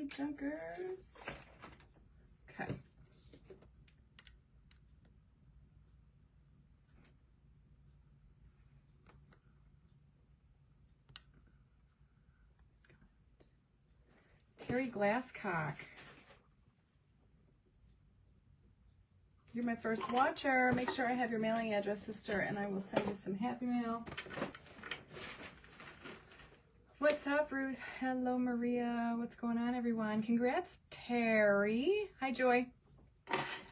funky junkers. Okay. Terry Glasscock. You're my first watcher. Make sure I have your mailing address, sister, and I will send you some happy mail. What's up, Ruth? Hello, Maria. What's going on, everyone? Congrats, Terry. Hi, Joy.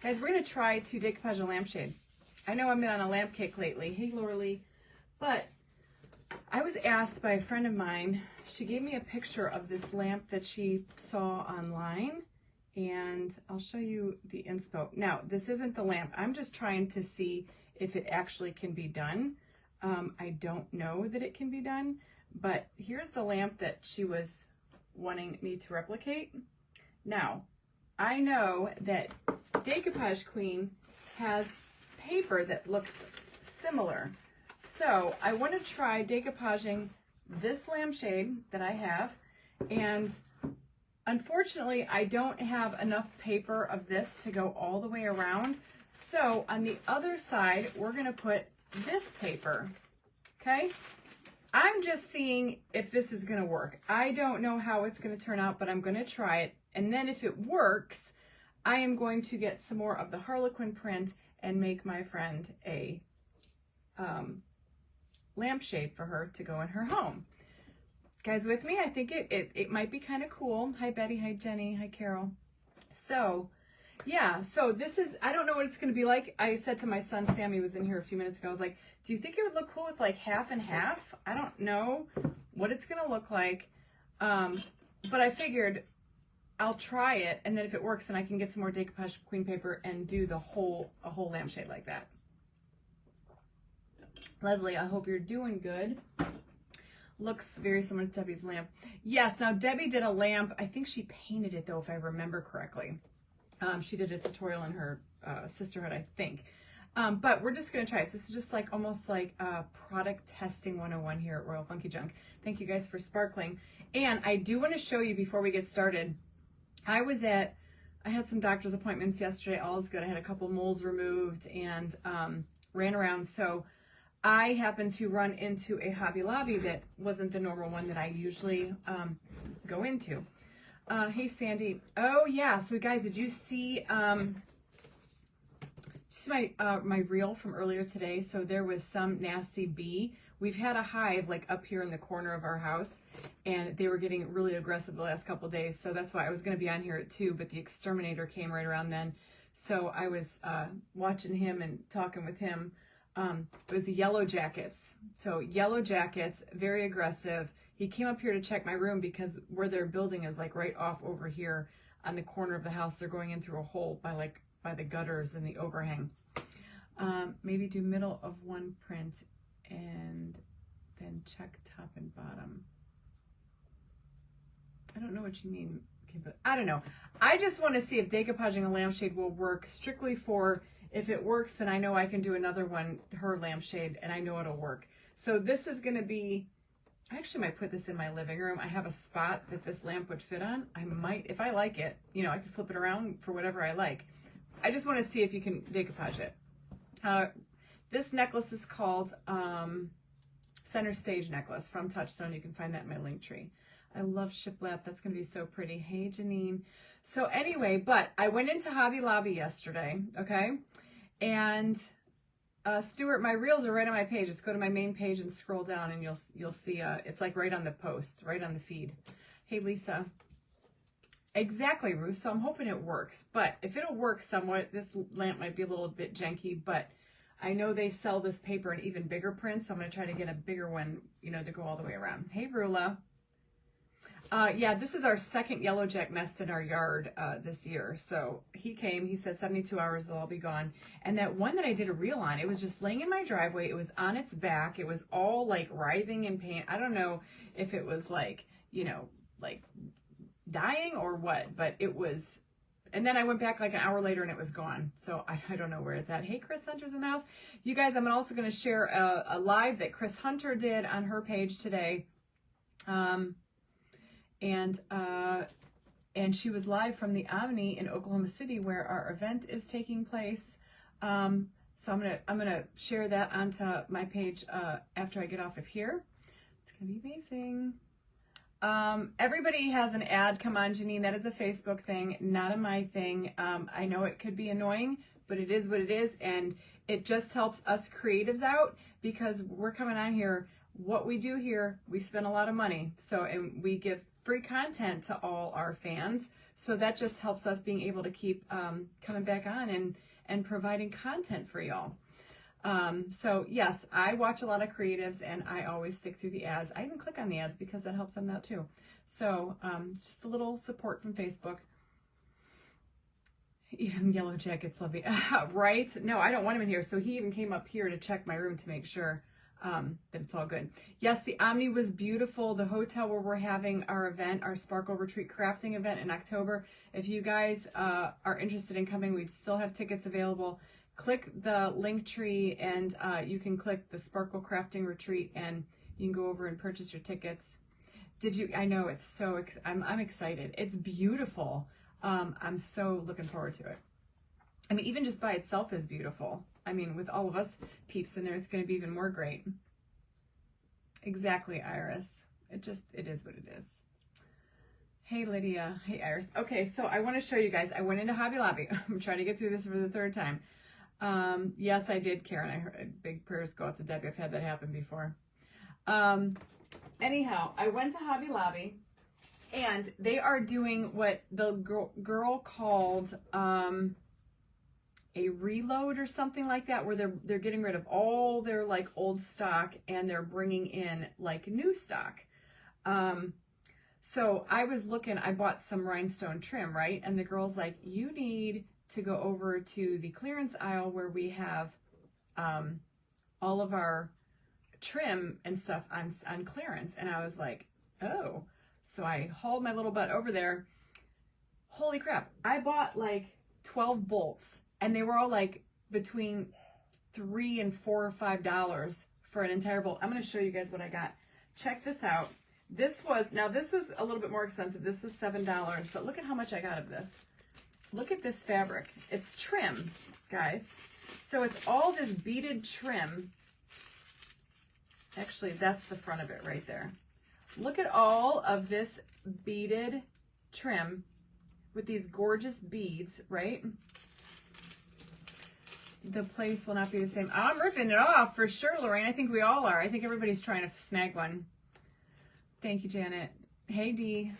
Guys, we're going to try to decoupage a lampshade. I know I've been on a lamp kick lately. Hey, Laura, but I was asked by a friend of mine. She gave me a picture of this lamp that she saw online, and I'll show you the inspo. Now, this isn't the lamp. I'm just trying to see if it actually can be done. I don't know that it can be done, but here's the lamp that she was wanting me to replicate. Now, I know that Decoupage Queen has paper that looks similar. So I want to try decoupaging this lampshade that I have, and unfortunately I don't have enough paper of this to go all the way around. So on the other side, we're going to put this paper, okay? I'm just seeing if this is going to work. I don't know how it's going to turn out, but I'm going to try it. And then if it works, I am going to get some more of the Harlequin print and make my friend a lampshade for her to go in her home. Guys with me? I think it might be kind of cool. Hi, Betty. Hi, Jenny. Hi, Carol. So, yeah, so this is, I don't know what it's going to be like. I said to my son, Sammy was in here a few minutes ago, I was like, do you think it would look cool with like half and half? I don't know what it's going to look like. But I figured I'll try it, and then if it works, then I can get some more Decoupage Queen paper and do a whole lampshade like that. Leslie, I hope you're doing good. Looks very similar to Debbie's lamp. Yes, now Debbie did a lamp. I think she painted it though, if I remember correctly. She did a tutorial in her sisterhood, I think. But we're just gonna try. So this is just like almost like product testing 101 here at Royal Funky Junk. Thank you guys for sparkling. And I do want to show you before we get started. I had some doctor's appointments yesterday. All is good. I had a couple moles removed and ran around. So I happened to run into a Hobby Lobby that wasn't the normal one that I usually go into. Hey, Sandy. Oh, yeah. So, guys, did you see my reel from earlier today? So there was some nasty bee. We've had a hive like up here in the corner of our house, and they were getting really aggressive the last couple of days. So that's why I was going to be on here at 2, but the exterminator came right around then. So I was watching him and talking with him. It was the yellow jackets. So yellow jackets, very aggressive. He came up here to check my room because where they're building is like right off over here on the corner of the house. They're going in through a hole by the gutters and the overhang. Maybe do middle of one print and then check top and bottom. I don't know what you mean. Okay, but I don't know. I just want to see if decoupaging a lampshade will work strictly for, if it works, then I know I can do another one, her lampshade, and I know it'll work. So this is going to be, I actually might put this in my living room. I have a spot that this lamp would fit on. I might, if I like it, you know, I could flip it around for whatever I like. I just want to see if you can decoupage it. This necklace is called Center Stage Necklace from Touchstone. You can find that in my link tree. I love shiplap. That's going to be so pretty. Hey, Janine. So anyway, but I went into Hobby Lobby yesterday, okay? And Stuart, my reels are right on my page. Just go to my main page and scroll down, and you'll see it's like right on the post, right on the feed. Hey, Lisa. Exactly, Ruth. So I'm hoping it works. But if it'll work somewhat, this lamp might be a little bit janky, but I know they sell this paper in even bigger prints, so I'm going to try to get a bigger one, you know, to go all the way around. Hey, Rula. Yeah, this is our second yellow jack nest in our yard this year. So he came, he said 72 hours, they'll all be gone. And that one that I did a reel on, it was just laying in my driveway. It was on its back. It was all like writhing in pain. I don't know if it was like, you know, like dying or what, but it was. And then I went back like an hour later and it was gone. So I don't know where it's at. Hey, Chris Hunter's in the house. You guys, I'm also going to share a live that Chris Hunter did on her page today. and she was live from the Omni in Oklahoma City where our event is taking place. So I'm gonna share that onto my page after I get off of here. It's gonna be amazing. Everybody has an ad. Come on, Janine, that is a Facebook thing, not a my thing. I know it could be annoying, but it is what it is, and it just helps us creatives out because we're coming on here. What we do here, we spend a lot of money, so and we give free content to all our fans. So that just helps us being able to keep coming back on and providing content for y'all. So yes, I watch a lot of creatives and I always stick through the ads. I even click on the ads because that helps them out too. So just a little support from Facebook. Even Yellow Jackets love me, right? No, I don't want him in here. So he even came up here to check my room to make sure that it's all good. Yes, the Omni was beautiful. The hotel where we're having our event, our Sparkle Retreat Crafting event in October. If you guys are interested in coming, we still have tickets available. Click the link tree and you can click the Sparkle Crafting Retreat and you can go over and purchase your tickets. I know it's so, I'm excited. It's beautiful. I'm so looking forward to it. I mean, even just by itself is beautiful. I mean, with all of us peeps in there, it's going to be even more great. Exactly, Iris. It is what it is. Hey, Lydia. Hey, Iris. Okay, so I want to show you guys. I went into Hobby Lobby. I'm trying to get through this for the third time. Yes, I did, Karen. I heard big prayers go out to Debbie. I've had that happen before. Anyhow, I went to Hobby Lobby. And they are doing what the girl called a reload or something like that, where they're getting rid of all their like old stock and they're bringing in like new stock. So I was looking, I bought some rhinestone trim, right? And the girl's like, you need to go over to the clearance aisle where we have all of our trim and stuff on clearance. And I was like, oh. So I hauled my little butt over there. Holy crap. I bought like 12 bolts and they were all like between $3 and $4 or $5 for an entire bolt. I'm going to show you guys what I got. Check this out. This was a little bit more expensive. This was $7, but look at how much I got of this. Look at this fabric. It's trim, guys. So it's all this beaded trim. Actually, that's the front of it right there. Look at all of this beaded trim with these gorgeous beads, right? The place will not be the same. I'm ripping it off for sure, Lorraine. I think we all are. I think everybody's trying to snag one. Thank you, Janet. Hey, Dee.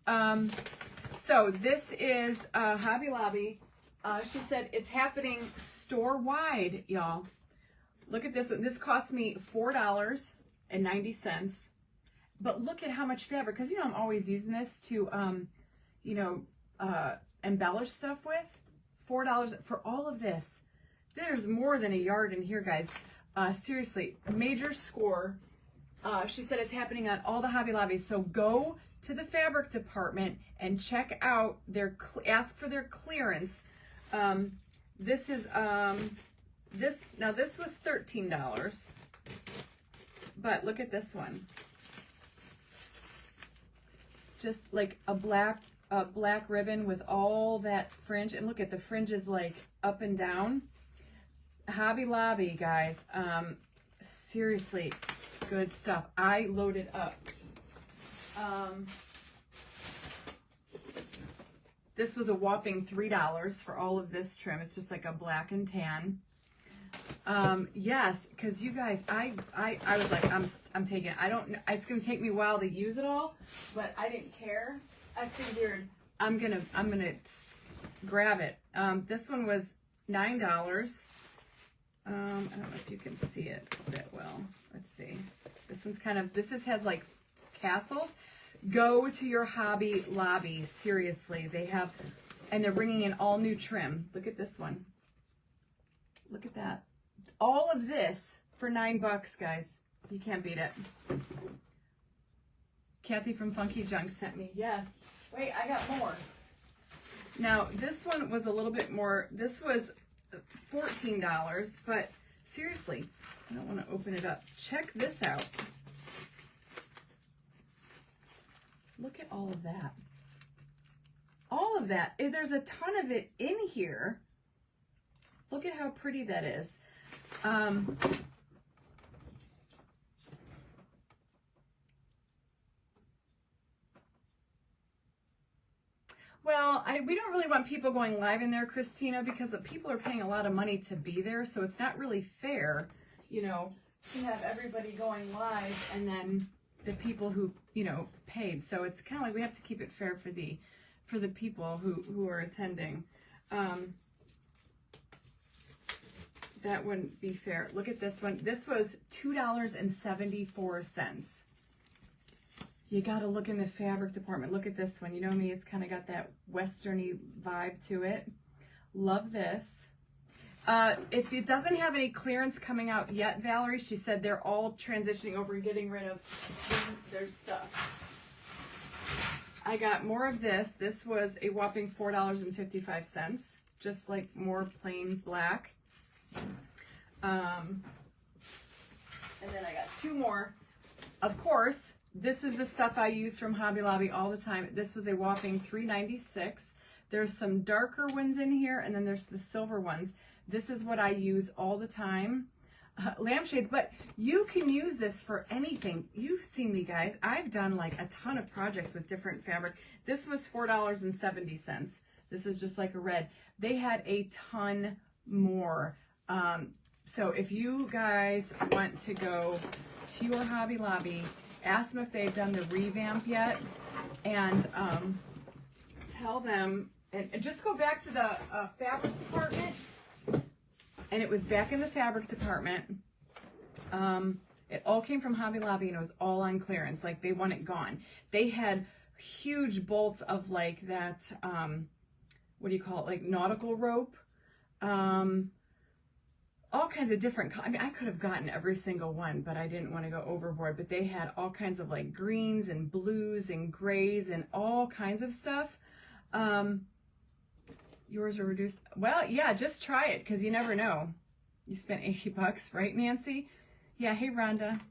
So this is Hobby Lobby. She said it's happening store-wide, y'all. Look at this. This cost me $4.90. But look at how much fabric, because, you know, I'm always using this to, embellish stuff with. $4 for all of this. There's more than a yard in here, guys. Seriously, major score. She said it's happening on all the Hobby Lobbies. So go to the fabric department and check out ask for their clearance. This is, this was $13. But look at this one. Just like a black ribbon with all that fringe, and look at the fringes like up and down. Hobby Lobby, guys. Seriously, good stuff. I loaded up. This was a whopping $3 for all of this trim. It's just like a black and tan. Yes, because you guys, I was like, I'm taking it. I don't know, it's gonna take me a while to use it all, but I didn't care. I figured I'm gonna grab it. This one was $9. I don't know if you can see it that well. Let's see. This has like tassels. Go to your Hobby Lobby. Seriously, and they're bringing in all new trim. Look at this one. Look at that. All of this for $9, guys. You can't beat it. Kathy from Funky Junk sent me. Yes. Wait, I got more. Now, this one was a little bit more. This was $14, but seriously, I don't want to open it up. Check this out. Look at all of that. of that. There's a ton of it in here. Look at how pretty that is. Well, we don't really want people going live in there, Christina, because the people are paying a lot of money to be there, so it's not really fair, you know, to have everybody going live and then the people who, you know, paid. So it's kind of like we have to keep it fair for the people who are attending. That wouldn't be fair. Look at this one. This was $2.74. You got to look in the fabric department. Look at this one. You know me, it's kind of got that westerny vibe to it. Love this. If it doesn't have any clearance coming out yet, Valerie, she said they're all transitioning over and getting rid of their stuff. I got more of this. This was a whopping $4.55. Just like more plain black. And then I got two more. Of course, this is the stuff I use from Hobby Lobby all the time. This was a whopping $3.96. There's some darker ones in here, and then there's the silver ones. This is what I use all the time. Lampshades, but you can use this for anything. You've seen me, guys. I've done like a ton of projects with different fabric. This was $4.70. This is just like a red. They had a ton more. So if you guys want to go to your Hobby Lobby, ask them if they've done the revamp yet, and tell them, and just go back to the fabric department, and it was back in the fabric department. It all came from Hobby Lobby, and it was all on clearance. Like, they want it gone. They had huge bolts of like that, what do you call it, like nautical rope, all kinds of different, I mean, I could have gotten every single one, but I didn't want to go overboard. But they had all kinds of like greens and blues and grays and all kinds of stuff. Yours are reduced. Well, yeah, just try it, because you never know. You spent $80, right, Nancy? Yeah, hey, Rhonda.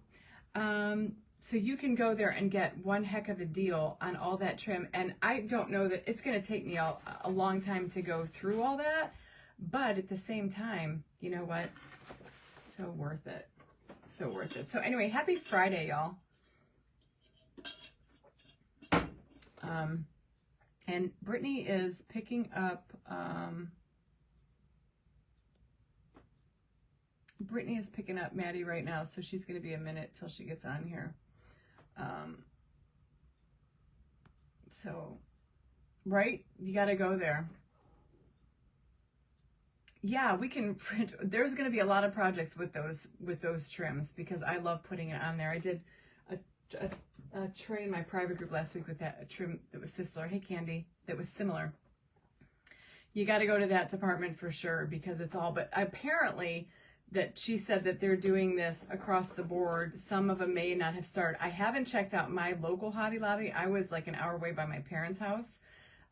So you can go there and get one heck of a deal on all that trim. And I don't know that it's going to take me a long time to go through all that. But at the same time, you know what? So worth it. So worth it. So anyway, happy Friday, y'all. And Brittany is picking up, Maddie right now, so she's going to be a minute till she gets on here. So, right? You got to go there. Yeah, we can print. There's going to be a lot of projects with those trims, because I love putting it on there. I did a tray in my private group last week with that trim that was Sisler. Hey, Candy, that was similar. You got to go to that department for sure, because it's all. But apparently, that she said that they're doing this across the board. Some of them may not have started. I haven't checked out my local Hobby Lobby. I was like an hour away by my parents' house,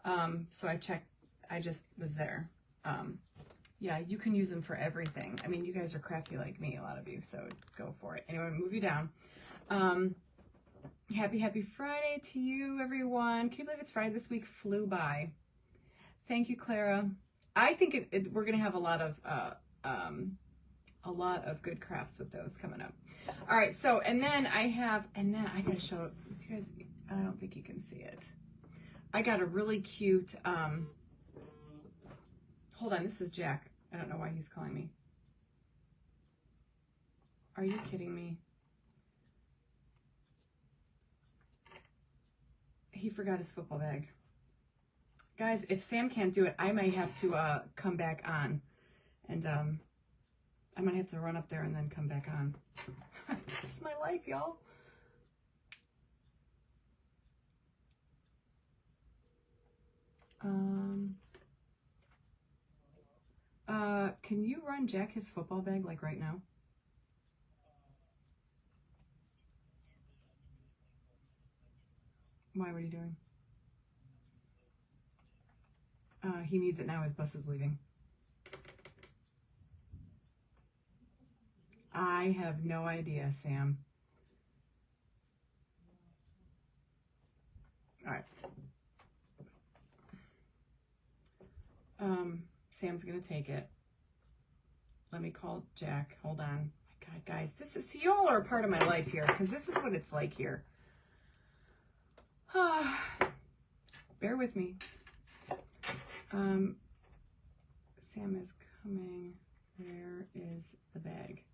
so I checked. I just was there. Yeah, you can use them for everything. I mean, you guys are crafty like me, a lot of you, so go for it. Anyway, move you down. Happy Friday to you, everyone. Can you believe it's Friday? This week flew by. Thank you, Clara. I think we're going to have a lot of good crafts with those coming up. All right, so, and then I got to show you guys, I don't think you can see it. I got a really cute, hold on, this is Jack. I don't know why he's calling me. Are you kidding me? He forgot his football bag. Guys, if Sam can't do it, I may have to come back on. And I might have to run up there and then come back on. This is my life, y'all. Can you run Jack his football bag like right now? Why? What are you doing? He needs it now. His bus is leaving. I have no idea, Sam. All right. Sam's going to take it. Let me call Jack. Hold on. My God, guys, see, y'all are a part of my life here, because this is what it's like here. Bear with me. Sam is coming. Where is the bag?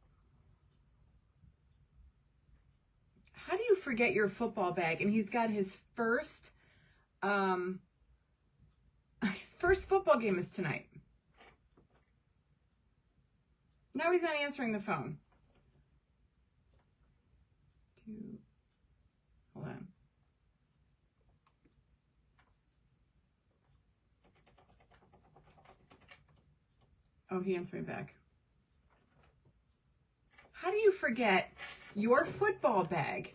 How do you forget your football bag? And he's got his first football game is tonight. Now he's not answering the phone. Hold on. Oh, he answered me back. How do you forget your football bag?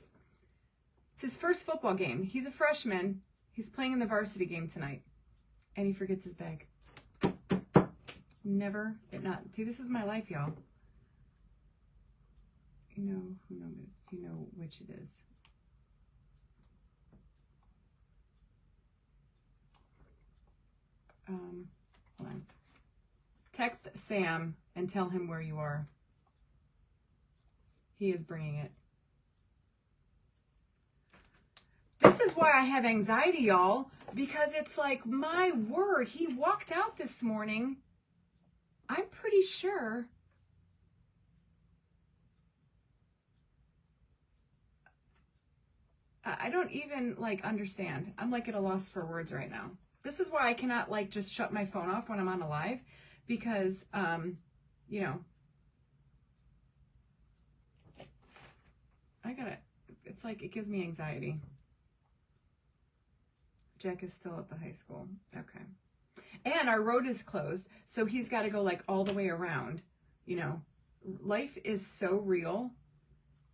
It's his first football game. He's a freshman. He's playing in the varsity game tonight. And he forgets his bag. Never, see, this is my life, y'all. You know who knows? You know which it is. Hold on. Text Sam and tell him where you are. He is bringing it. This is why I have anxiety, y'all, because it's like, my word, he walked out this morning. I'm pretty sure. I don't even understand. I'm at a loss for words right now. This is why I cannot just shut my phone off when I'm on a live, because you know, it's it gives me anxiety. Jack is still at the high school. Okay. And our road is closed, so he's got to go all the way around. You know, life is so real.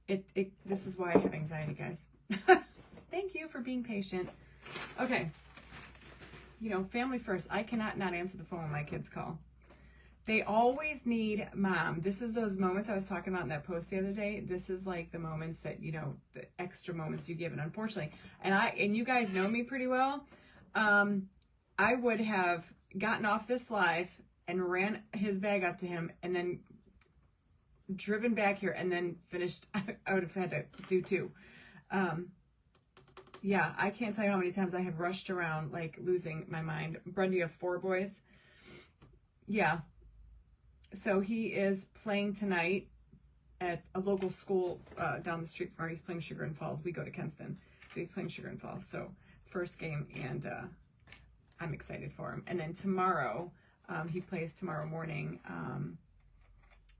This is why I have anxiety, guys. Thank you for being patient. Okay. You know, family first. I cannot not answer the phone when my kids call. They always need mom. This is those moments I was talking about in that post the other day. This is the moments that, you know, the extra moments you give. And unfortunately, and you guys know me pretty well, I would have gotten off this live and ran his bag up to him and then driven back here and then finished. I would have had to do two. Yeah, I can't tell you how many times I have rushed around losing my mind. Brenda, you have 4 boys? Yeah. So he is playing tonight at a local school down the street from where he's playing Sugar and Falls. We go to Kenston. So he's playing Sugar and Falls. So first game, and I'm excited for him. And then tomorrow, he plays tomorrow morning.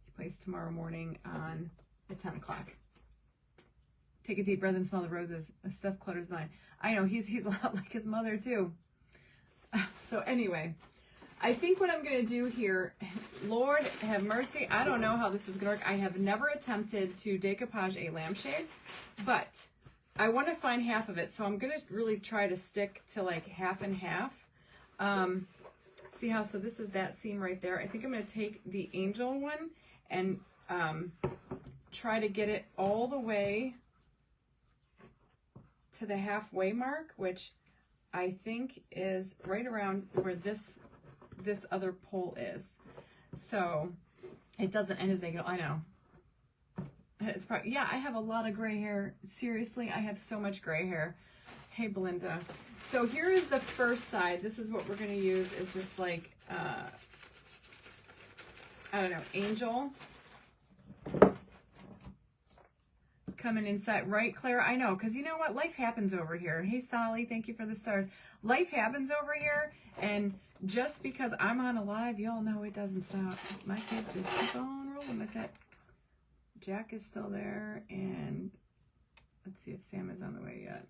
He plays tomorrow morning at 10 o'clock. Take a deep breath and smell the roses. The stuff clutters mine. I know, he's a lot like his mother too. So anyway, I think what I'm going to do here, Lord have mercy, I don't know how this is going to work. I have never attempted to decoupage a lampshade, but I want to find half of it. So I'm going to really try to stick to half and half. See how, so this is that seam right there. I think I'm going to take the angel one and try to get it all the way to the halfway mark, which I think is right around where this other pole is. So it doesn't end as they go. I know. It's probably, yeah, I have a lot of gray hair. Seriously, I have so much gray hair. Hey, Belinda. So here is the first side. This is what we're going to use, is this I don't know, angel. Coming inside, right, Claire? I know, because you know what? Life happens over here. Hey, Sally, thank you for the stars. Life happens over here, and just because I'm on a live, y'all know it doesn't stop. My kids just keep on rolling with it. Jack is still there, and let's see if Sam is on the way yet.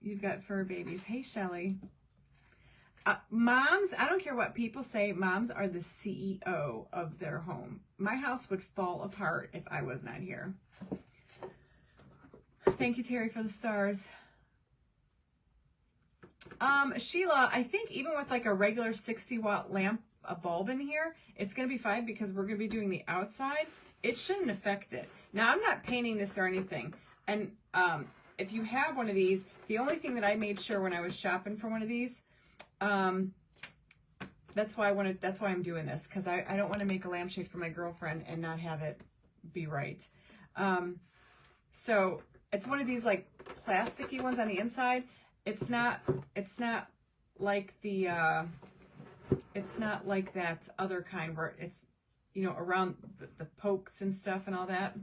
You've got fur babies. Hey, Shelly. Moms, I don't care what people say, moms are the CEO of their home. My house would fall apart if I was not here. Thank you, Terry, for the stars. Sheila, I think even with a regular 60-watt lamp, a bulb in here, it's going to be fine because we're going to be doing the outside. It shouldn't affect it. Now, I'm not painting this or anything. And if you have one of these, the only thing that I made sure when I was shopping for one of these, that's why I'm doing this, because I don't want to make a lampshade for my girlfriend and not have it be right. So it's one of these like plasticky ones on the inside. It's not like it's not like that other kind where it's, you know, around the pokes and stuff and all that.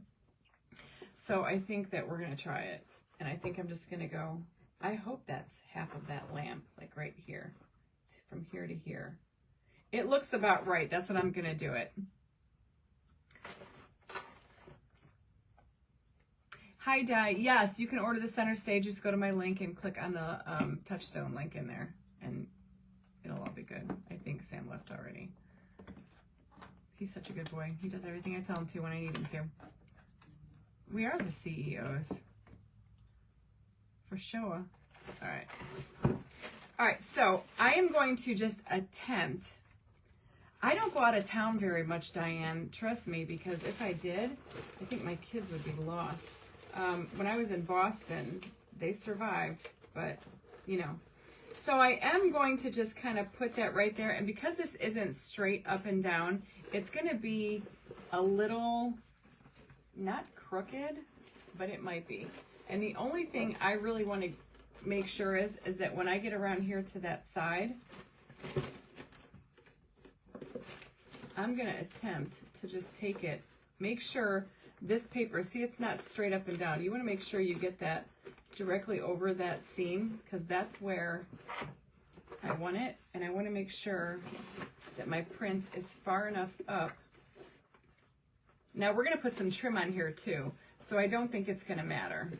So I think that we're going to try it. And I think I'm just going to go, I hope that's half of that lamp, like right here, from here to here. It looks about right. That's what I'm going to do it. Hi, Di. Yes, you can order the center stage. Just go to my link and click on the touchstone link in there, and it'll all be good. I think Sam left already. He's such a good boy. He does everything I tell him to when I need him to. We are the CEOs. For sure. All right. All right, so I am going to just attempt. I don't go out of town very much, Diane. Trust me, because if I did, I think my kids would be lost. When I was in Boston, they survived, but, you know. So I am going to just kind of put that right there. And because this isn't straight up and down, it's going to be a little, not crooked, but it might be. And the only thing I really want to make sure is that when I get around here to that side, I'm going to attempt to just take it, make sure this paper, see, it's not straight up and down. You want to make sure you get that directly over that seam, because that's where I want it. And I want to make sure that my print is far enough up. Now we're going to put some trim on here too, so I don't think it's going to matter.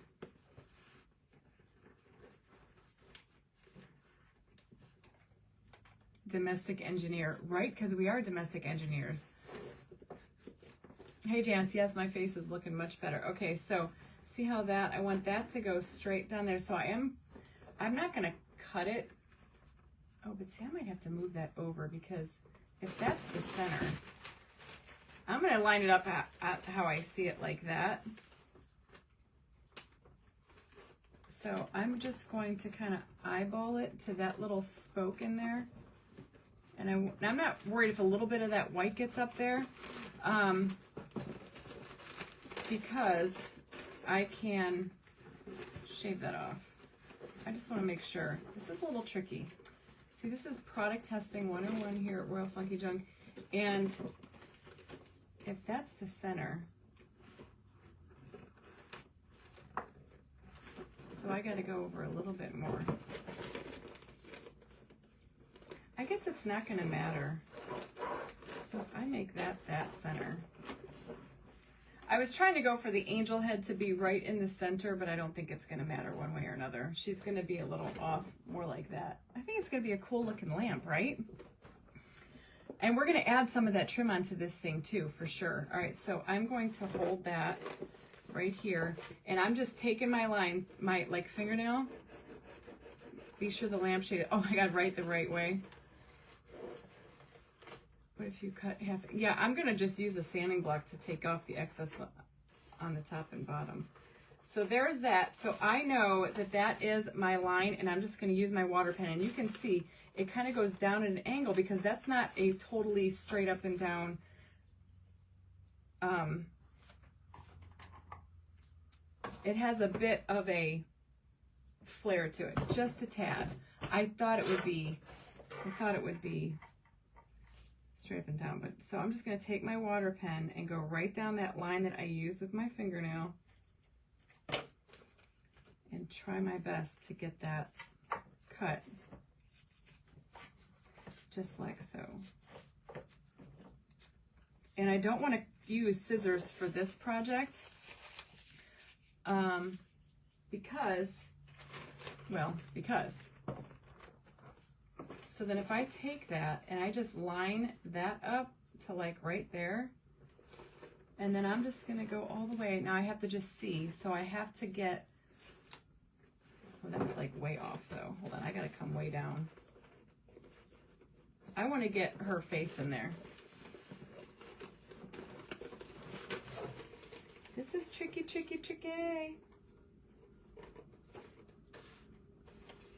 Domestic engineer, right? Because we are domestic engineers. Hey Janice, yes, my face is looking much better. Okay, so see how that, I want that to go straight down there. So I'm not going to cut it. Oh, but see, I might have to move that over, because if that's the center, I'm going to line it up at how I see it, like that. So I'm just going to kind of eyeball it to that little spoke in there. And I'm not worried if a little bit of that white gets up there, because I can shave that off. I just want to make sure. This is a little tricky. See, this is product testing 101 here at Royal Funky Junk. And if that's the center, so I got to go over a little bit more. I guess it's not going to matter. So if I make that center. I was trying to go for the angel head to be right in the center, but I don't think it's going to matter one way or another. She's going to be a little off, more like that. I think it's going to be a cool looking lamp, right? And we're going to add some of that trim onto this thing too, for sure. All right, so I'm going to hold that right here, and I'm just taking my line, my like fingernail. Be sure the lampshade, oh my God, right the right way. What if you cut half? Yeah, I'm going to just use a sanding block to take off the excess on the top and bottom. So there's that. So I know that that is my line, and I'm just going to use my water pen. And you can see it kind of goes down at an angle, because that's not a totally straight up and down. It has a bit of a flare to it, just a tad. I thought it would be straight up and down, but so I'm just going to take my water pen and go right down that line that I used with my fingernail and try my best to get that cut just like so. And I don't want to use scissors for this project because so then if I take that and I just line that up to like right there, and then I'm just going to go all the way. Now I have to just see, so I have to get, oh, that's like way off though. Hold on, I got to come way down. I want to get her face in there. This is tricky, tricky, tricky.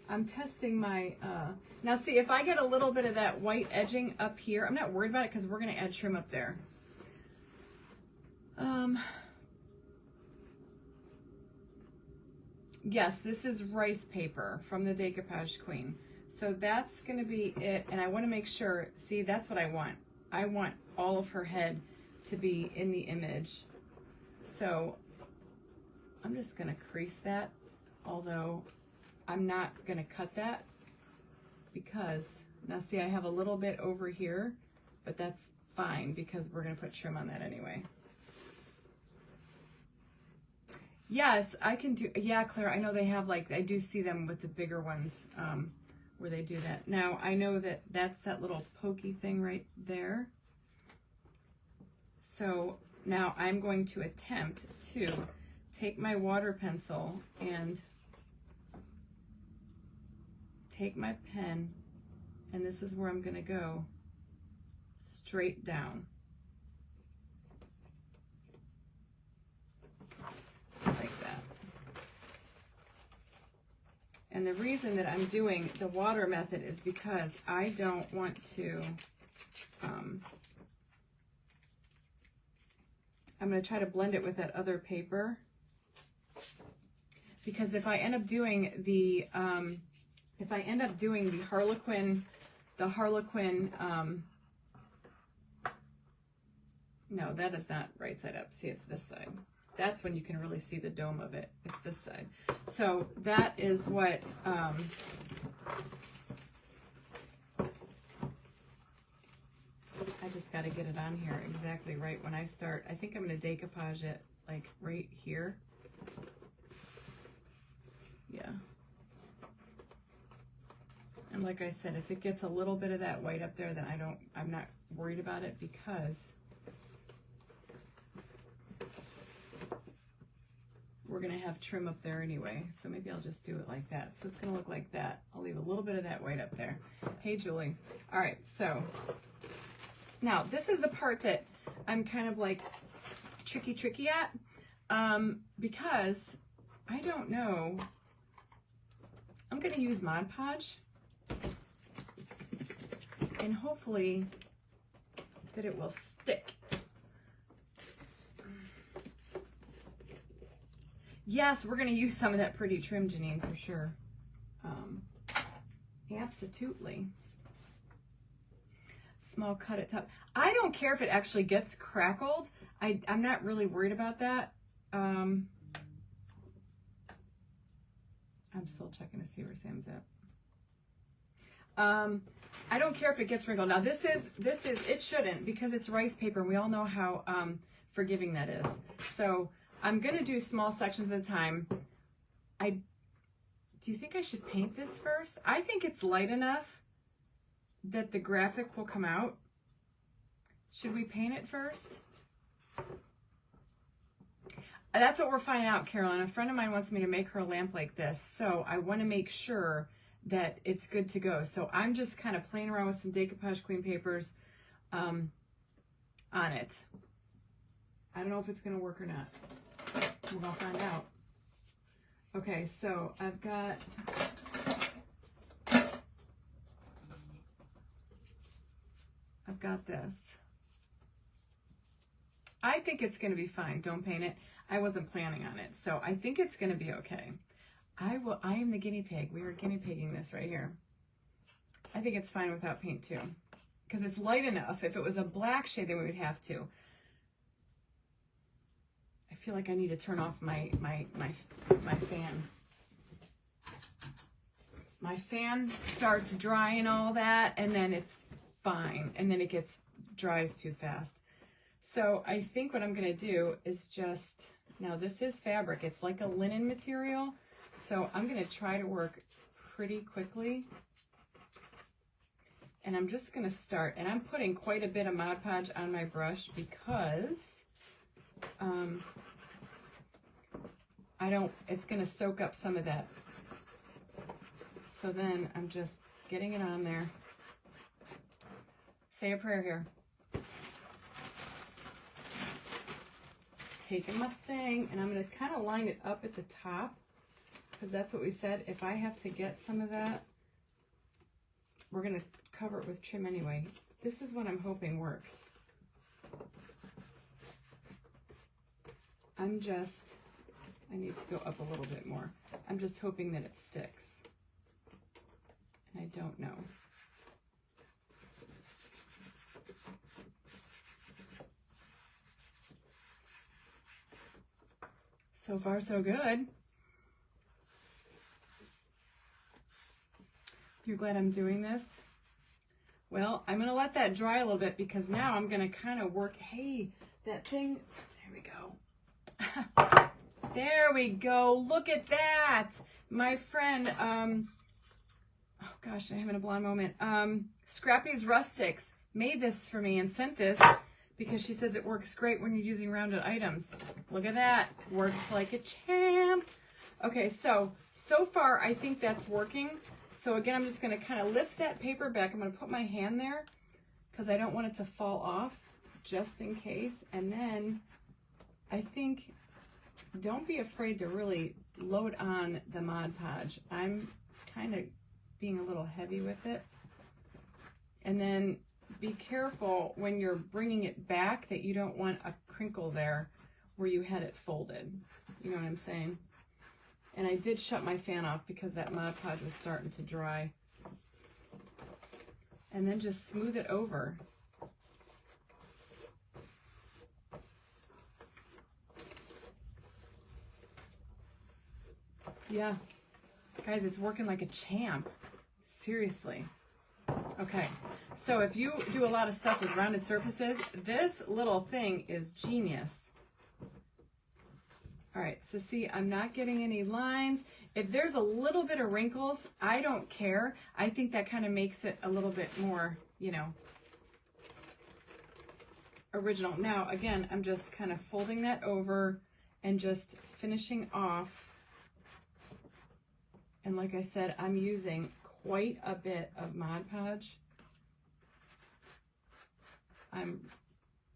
I'm testing my, now see, if I get a little bit of that white edging up here, I'm not worried about it because we're going to add trim up there. Yes, this is rice paper from the Decoupage Queen. So that's going to be it. And I want to make sure, see, that's what I want. I want all of her head to be in the image. So I'm just going to crease that, although I'm not going to cut that because, now see, I have a little bit over here, but that's fine because we're going to put trim on that anyway. Yes, I can do, yeah, Claire, I know they have like, I do see them with the bigger ones where they do that. Now, I know that that's that little pokey thing right there. So now I'm going to attempt to take my water pencil and take my pen, and this is where I'm going to go straight down. Like that. And the reason that I'm doing the water method is because I don't want to, I'm going to try to blend it with that other paper, because if I end up doing the, Harlequin, no, that is not right side up. See, it's this side. That's when you can really see the dome of it. It's this side. So that is what, I just got to get it on here exactly right when I start. I think I'm going to decoupage it like right here. Yeah. And like I said, if it gets a little bit of that white up there, then I'm not worried about it because we're going to have trim up there anyway. So maybe I'll just do it like that. So it's going to look like that. I'll leave a little bit of that white up there. Hey, Julie. All right. So now this is the part that I'm kind of like tricky at because I don't know. I'm going to use Mod Podge and hopefully that it will stick. Yes, we're going to use some of that pretty trim, Janine, for sure. Absolutely. Small cut at top. I don't care if it actually gets crackled. I'm not really worried about that. I'm still checking to see where Sam's at. I don't care if it gets wrinkled. Now this is, it shouldn't because it's rice paper and we all know how forgiving that is. So I'm going to do small sections at a time. Do you think I should paint this first? I think it's light enough that the graphic will come out. Should we paint it first? That's what we're finding out, Carolyn. A friend of mine wants me to make her a lamp like this, so I want to make sure that it's good to go. So I'm just kind of playing around with some Decoupage Queen papers on it. I don't know if it's going to work or not. We're going to find out. Okay, so I've got this. I think it's going to be fine. Don't paint it. I wasn't planning on it, so I think it's going to be okay. I am the guinea pig. We are guinea pigging this right here. I think it's fine without paint too, because it's light enough. If it was a black shade, then we would have to. I feel like I need to turn off my fan. My fan starts drying all that, and then it's fine, and then it dries too fast. So I think what I'm going to do is just, now this is fabric. It's like a linen material. So I'm going to try to work pretty quickly. And I'm just going to start, and I'm putting quite a bit of Mod Podge on my brush because it's going to soak up some of that. So then I'm just getting it on there. Say a prayer here. Taking my thing, and I'm going to kind of line it up at the top. because that's what we said. If I have to get some of that, we're going to cover it with trim anyway. This is what I'm hoping works. I need to go up a little bit more. I'm just hoping that it sticks. And I don't know. So far, so good. You're glad I'm doing this? Well, I'm going to let that dry a little bit because now I'm going to kind of work. Hey, that thing, there we go. There we go. Look at that. My friend, oh gosh, I'm having a blonde moment. Scrappy's Rustics made this for me and sent this because she says it works great when you're using rounded items. Look at that. Works like a champ. Okay, so far I think that's working. So again, I'm just going to kind of lift that paper back. I'm going to put my hand there because I don't want it to fall off just in case. And then I think don't be afraid to really load on the Mod Podge. I'm kind of being a little heavy with it. And then be careful when you're bringing it back that you don't want a crinkle there where you had it folded. You know what I'm saying? And I did shut my fan off because that Mod Podge was starting to dry. And then just smooth it over. Yeah, guys, it's working like a champ. Seriously. Okay, so if you do a lot of stuff with rounded surfaces, this little thing is genius. All right, so see, I'm not getting any lines. If there's a little bit of wrinkles, I don't care. I think that kind of makes it a little bit more, you know, original. Now, again, I'm just kind of folding that over and just finishing off. And like I said, I'm using quite a bit of Mod Podge.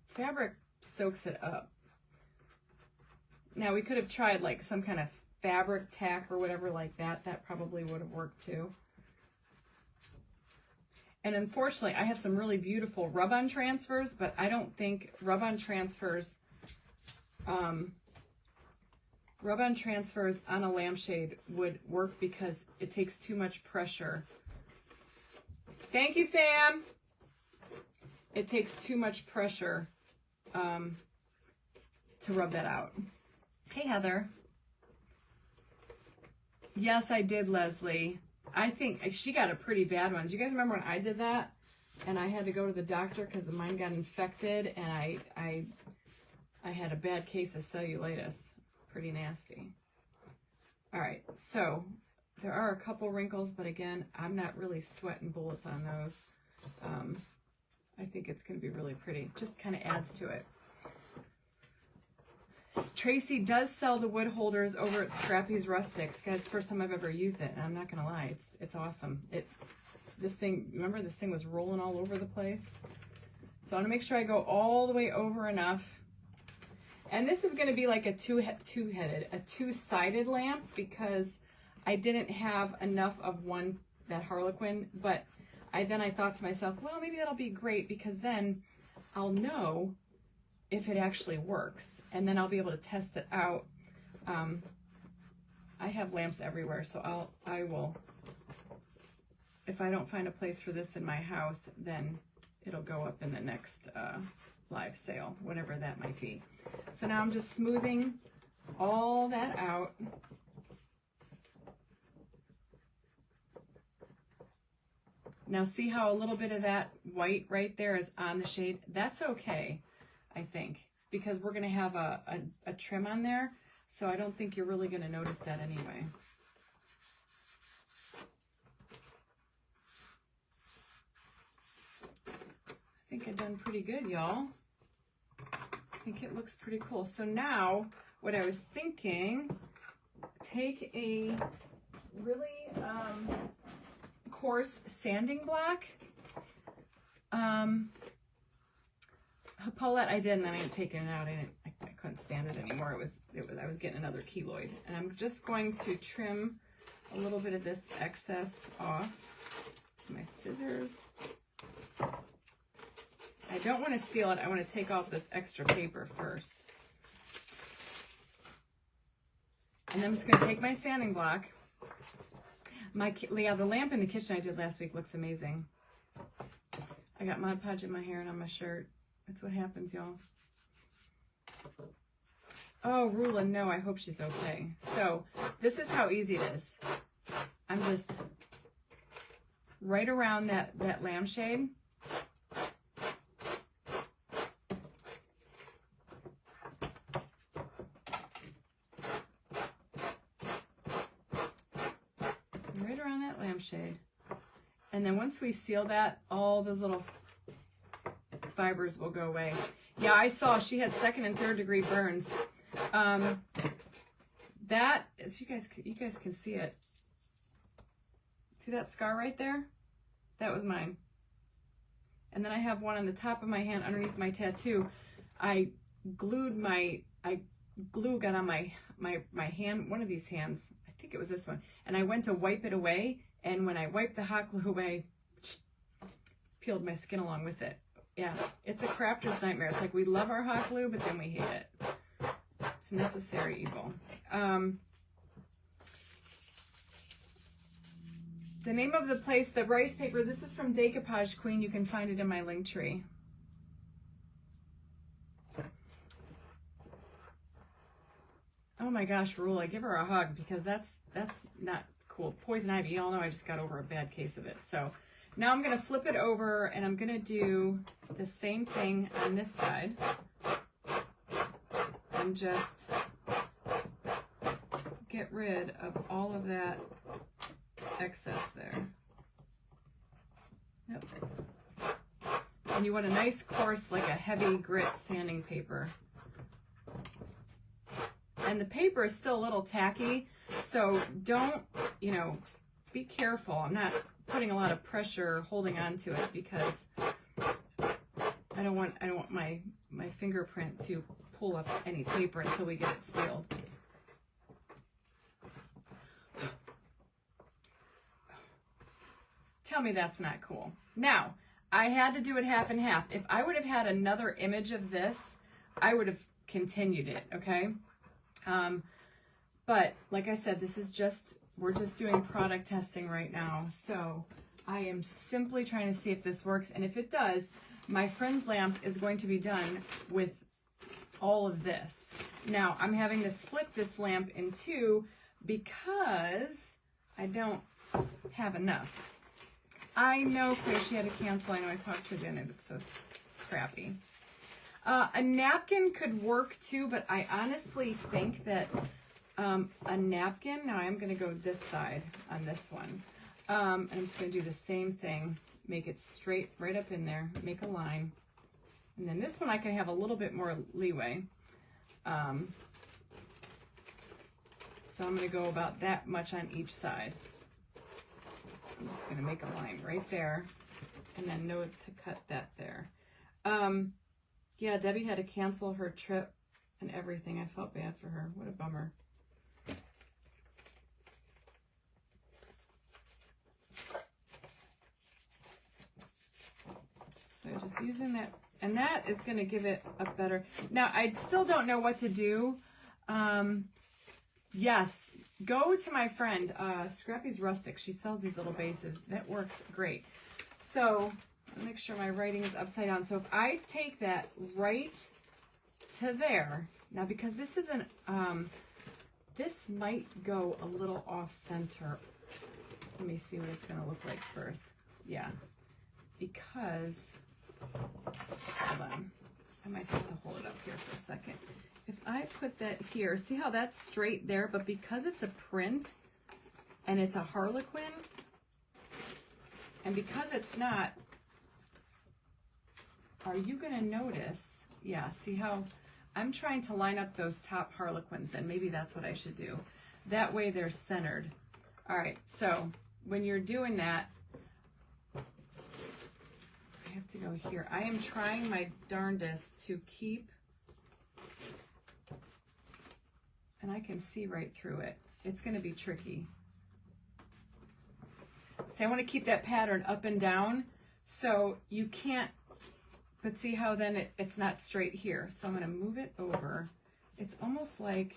Fabric soaks it up. Now we could have tried like some kind of fabric tack or whatever like that. That probably would have worked too. And unfortunately, I have some really beautiful rub-on transfers, but I don't think rub-on transfers on a lampshade would work because it takes too much pressure. Thank you, Sam. It takes too much pressure to rub that out. Hey, Heather. Yes, I did, Leslie. I think she got a pretty bad one. Do you guys remember when I did that? And I had to go to the doctor because mine got infected, and I had a bad case of cellulitis. It's pretty nasty. All right, so there are a couple wrinkles, but again, I'm not really sweating bullets on those. I think it's going to be really pretty. Just kind of adds to it. Tracy does sell the wood holders over at Scrappy's Rustics. Guys, first time I've ever used it, and I'm not going to lie, it's awesome. This thing, remember this thing was rolling all over the place? So I want to make sure I go all the way over enough. And this is going to be like a two-sided lamp because I didn't have enough of that Harlequin, but then I thought to myself, well, maybe that'll be great because then I'll know if it actually works, and then I'll be able to test it out. I have lamps everywhere, so I will, if I don't find a place for this in my house, then it'll go up in the next live sale, whatever that might be. So now I'm just smoothing all that out. Now see how a little bit of that white right there is on the shade? That's okay, I think, because we're going to have a trim on there, so I don't think you're really going to notice that anyway. I think I've done pretty good, y'all. I think it looks pretty cool. So now, what I was thinking, take a really coarse sanding block. Paulette, I did, and then I had taken it out. I couldn't stand it anymore. I was getting another keloid. And I'm just going to trim a little bit of this excess off. My scissors. I don't want to seal it. I want to take off this extra paper first. And I'm just going to take my sanding block. The lamp in the kitchen I did last week looks amazing. I got Mod Podge in my hair and on my shirt. That's what happens, y'all. Oh, Rula, no, I hope she's okay. So this is how easy it is. I'm just right around that lampshade. Right around that lampshade. And then once we seal that, all those little fibers will go away. Yeah, I saw she had 2nd and 3rd degree burns. That is, you guys can see it. See that scar right there? That was mine. And then I have one on the top of my hand underneath my tattoo. Glue got on my hand, one of these hands. I think it was this one. And I went to wipe it away. And when I wiped the hot glue away, peeled my skin along with it. Yeah, it's a crafter's nightmare. It's like we love our hot glue, but then we hate it. It's necessary evil. The name of the place, the rice paper, this is from Decoupage Queen. You can find it in my link tree. Oh my gosh, Rula, give her a hug because that's not cool. Poison ivy, y'all know I just got over a bad case of it. So now I'm going to flip it over and I'm going to do the same thing on this side. And just get rid of all of that excess there. Yep. And you want a nice coarse, like a heavy grit sanding paper. And the paper is still a little tacky, so don't, be careful. I'm not putting a lot of pressure holding on to it because I don't want my fingerprint to pull up any paper until we get it sealed. Tell me that's not cool. Now, I had to do it half and half. If I would have had another image of this, I would have continued it, okay? But like I said, we're just doing product testing right now. So I am simply trying to see if this works. And if it does, my friend's lamp is going to be done with all of this. Now I'm having to split this lamp in two because I don't have enough. I know, Claire, she had to cancel. I know I talked to her then. It's so crappy. A napkin could work too, but I honestly think that a napkin, now I'm going to go this side on this one. I'm just going to do the same thing, make it straight right up in there, make a line. And then this one I can have a little bit more leeway. So I'm going to go about that much on each side. I'm just going to make a line right there and then know to cut that there. Yeah, Debbie had to cancel her trip and everything. I felt bad for her. What a bummer. So just using that, and that is going to give it a better, now I still don't know what to do. Yes, go to my friend, Scrappy's Rustic. She sells these little bases. That works great. So I'll make sure my writing is upside down. So if I take that right to there, now because this isn't, this might go a little off center. Let me see what it's going to look like first. Yeah, because, hold on, I might have to hold it up here for a second. If I put that here, see how that's straight there, but because it's a print and it's a harlequin, and because it's not, are you going to notice? Yeah, see how I'm trying to line up those top harlequins, and maybe that's what I should do. That way they're centered. All right, so when you're doing that, I have to go here. I am trying my darndest to keep and I can see right through it. It's going to be tricky. See, I want to keep that pattern up and down, so you can't, but see how then it's not straight here. So I'm going to move it over. It's almost like,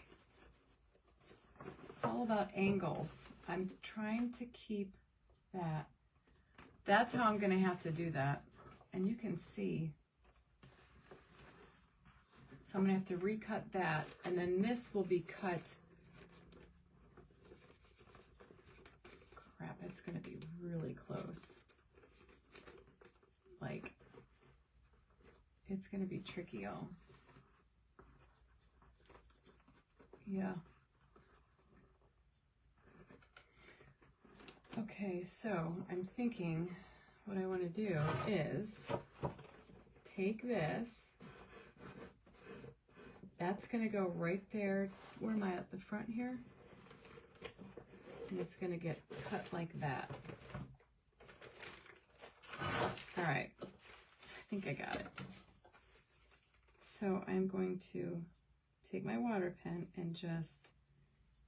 it's all about angles. I'm trying to keep that. That's how I'm going to have to do that. And you can see. So I'm going to have to recut that, and then this will be cut. Crap, it's going to be really close. Like, it's going to be tricky, y'all. Yeah. Okay, so I'm thinking what I want to do is take this. That's going to go right there. Where am I at the front here? And it's going to get cut like that. All right. I think I got it. So I'm going to take my water pen and just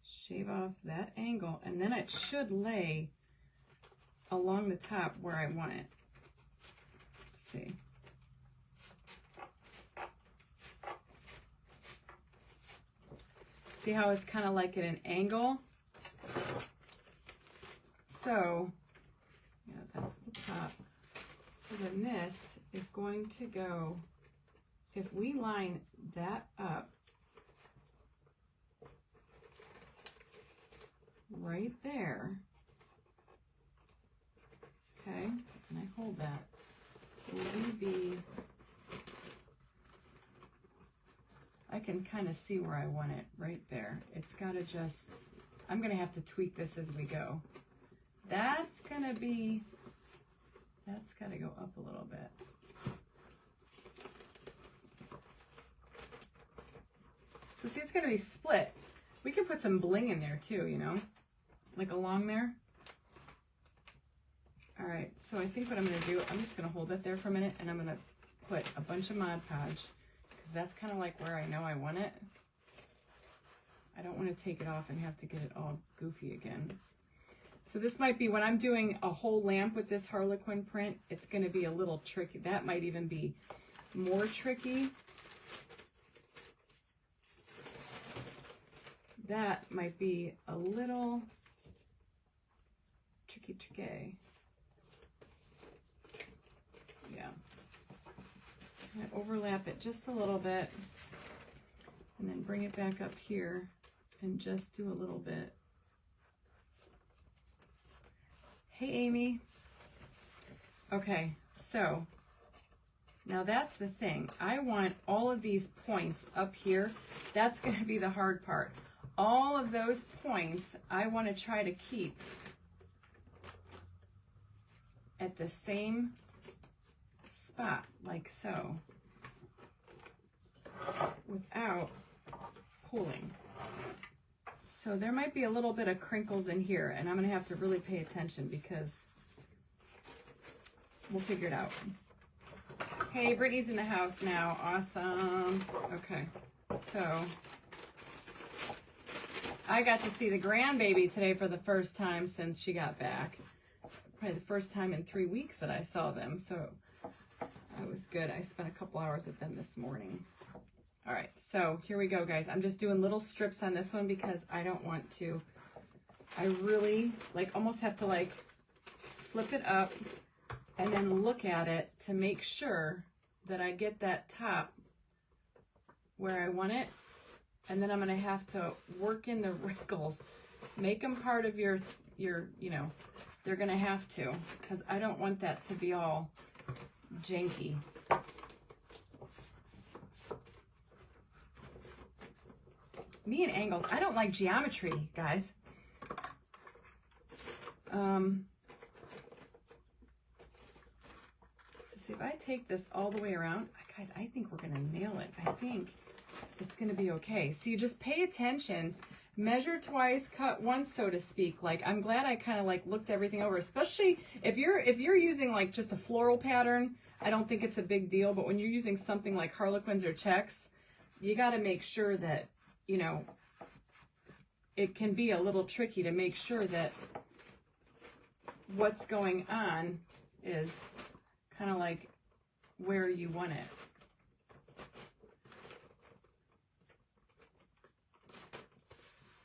shave off that angle, and then it should lay along the top where I want it. Let's see. See how it's kind of like at an angle? So, yeah, that's the top. So then this is going to go, if we line that up right there, okay, and I hold that, will we be, I can kind of see where I want it right there. It's got to just, I'm going to have to tweak this as we go. That's going to be, that's got to go up a little bit. So see, it's going to be split. We can put some bling in there too, you know, like along there. All right, so I think what I'm going to do, I'm just going to hold it there for a minute, and I'm going to put a bunch of Mod Podge, because that's kind of like where I know I want it. I don't want to take it off and have to get it all goofy again. So this might be, when I'm doing a whole lamp with this Harlequin print, it's going to be a little tricky. That might even be more tricky. That might be a little tricky. Yeah. Kind of overlap it just a little bit, and then bring it back up here and just do a little bit. Hey, Amy. Okay, so now that's the thing. I want all of these points up here. That's going to be the hard part. All of those points I want to try to keep at the same spot, like so, without pulling. So there might be a little bit of crinkles in here, and I'm going to have to really pay attention because we'll figure it out. Hey, Brittany's in the house now. Awesome. Okay, so I got to see the grandbaby today for the first time since she got back. Probably the first time in 3 weeks that I saw them, so it was good. I spent a couple hours with them this morning. All right, so here we go, guys. I'm just doing little strips on this one because I don't want to, I really almost have to flip it up and then look at it to make sure that I get that top where I want it. And then I'm going to have to work in the wrinkles, make them part of your, you know, they're going to have to, because I don't want that to be all janky. Me and angles, I don't like geometry, guys. So see, if I take this all the way around, guys, I think we're going to nail it. I think it's going to be okay. So you just pay attention, measure twice, cut once, so to speak. I'm glad I kind of looked everything over, especially if you're using just a floral pattern. I don't think it's a big deal, but when you're using something like Harlequins or checks, you got to make sure that, you know, it can be a little tricky to make sure that what's going on is kind of like where you want it.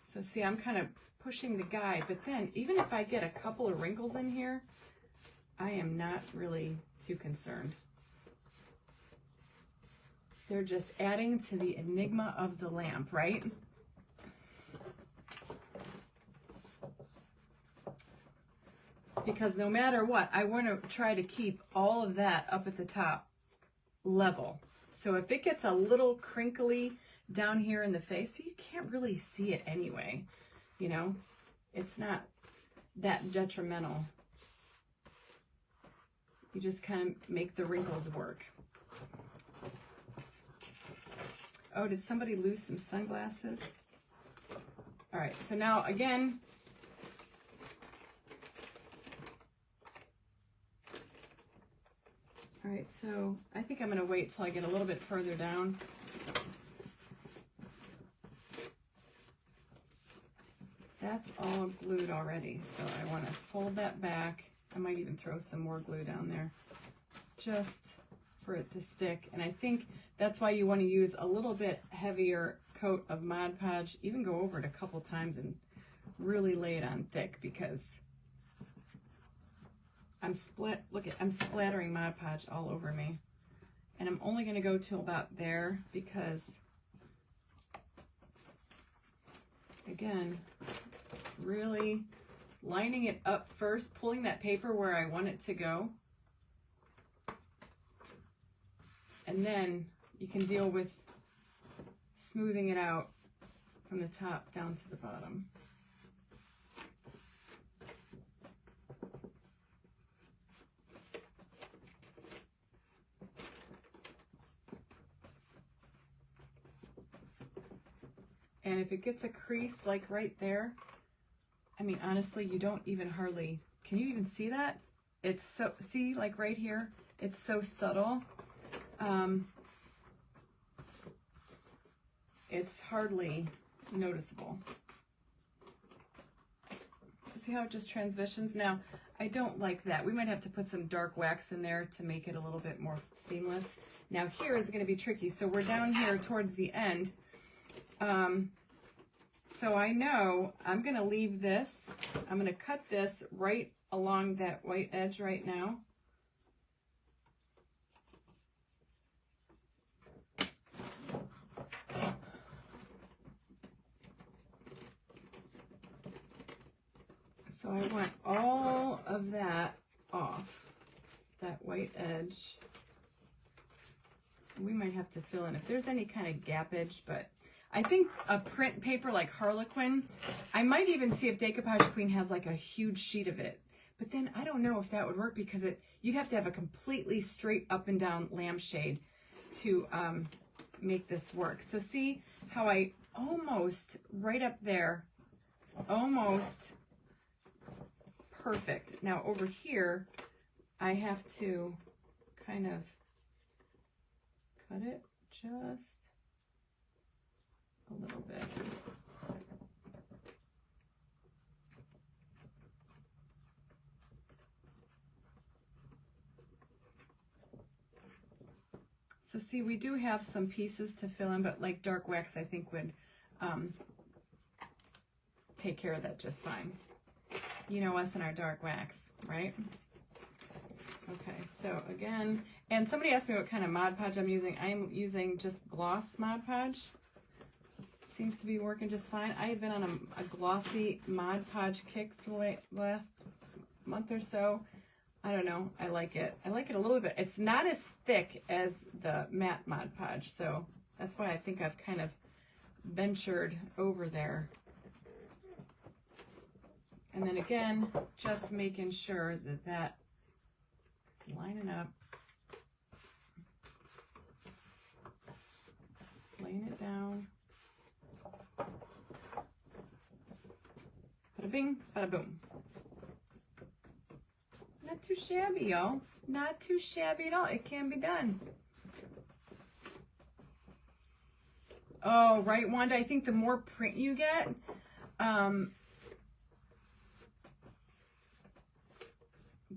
So see, I'm kind of pushing the guide, but then even if I get a couple of wrinkles in here, I am not really too concerned. They're just adding to the enigma of the lamp, right? Because no matter what, I want to try to keep all of that up at the top level. So if it gets a little crinkly down here in the face, you can't really see it anyway. You know, it's not that detrimental. You just kind of make the wrinkles work. Oh, did somebody lose some sunglasses? All right, so now again, all right, so I think I'm going to wait till I get a little bit further down. That's all glued already, so I want to fold that back. I might even throw some more glue down there just for it to stick. And I think that's why you want to use a little bit heavier coat of Mod Podge. Even go over it a couple times and really lay it on thick, because I'm splattering Mod Podge all over me. And I'm only going to go till about there because, again, really lining it up first, pulling that paper where I want it to go. And then you can deal with smoothing it out from the top down to the bottom. And if it gets a crease like right there, I mean, honestly, you don't even hardly, can you even see that? It's so, see, like right here, it's so subtle. It's hardly noticeable. So see how it just transitions? Now, I don't like that. We might have to put some dark wax in there to make it a little bit more seamless. Now here is going to be tricky. So we're down here towards the end. So I know I'm going to leave this. I'm going to cut this right along that white edge right now. So I want all of that off, that white edge. We might have to fill in if there's any kind of gappage, but I think a print paper like Harlequin, I might even see if Decoupage Queen has like a huge sheet of it. But then I don't know if that would work, because you'd have to have a completely straight up and down lampshade to make this work. So see how I almost, right up there, it's almost perfect. Now over here, I have to kind of cut it just a little bit. So see, we do have some pieces to fill in, but like dark wax, I think would take care of that just fine. You know us and our dark wax, right? Okay, so again, and somebody asked me what kind of Mod Podge I'm using. I'm using just gloss Mod Podge. Seems to be working just fine. I have been on a glossy Mod Podge kick for the last month or so. I don't know. I like it. I like it a little bit. It's not as thick as the matte Mod Podge, so that's why I think I've kind of ventured over there. And then again, just making sure that that is lining up. Laying it down. Bada bing, bada boom. Not too shabby, y'all. Not too shabby at all. It can be done. Oh, right, Wanda? I think the more print you get,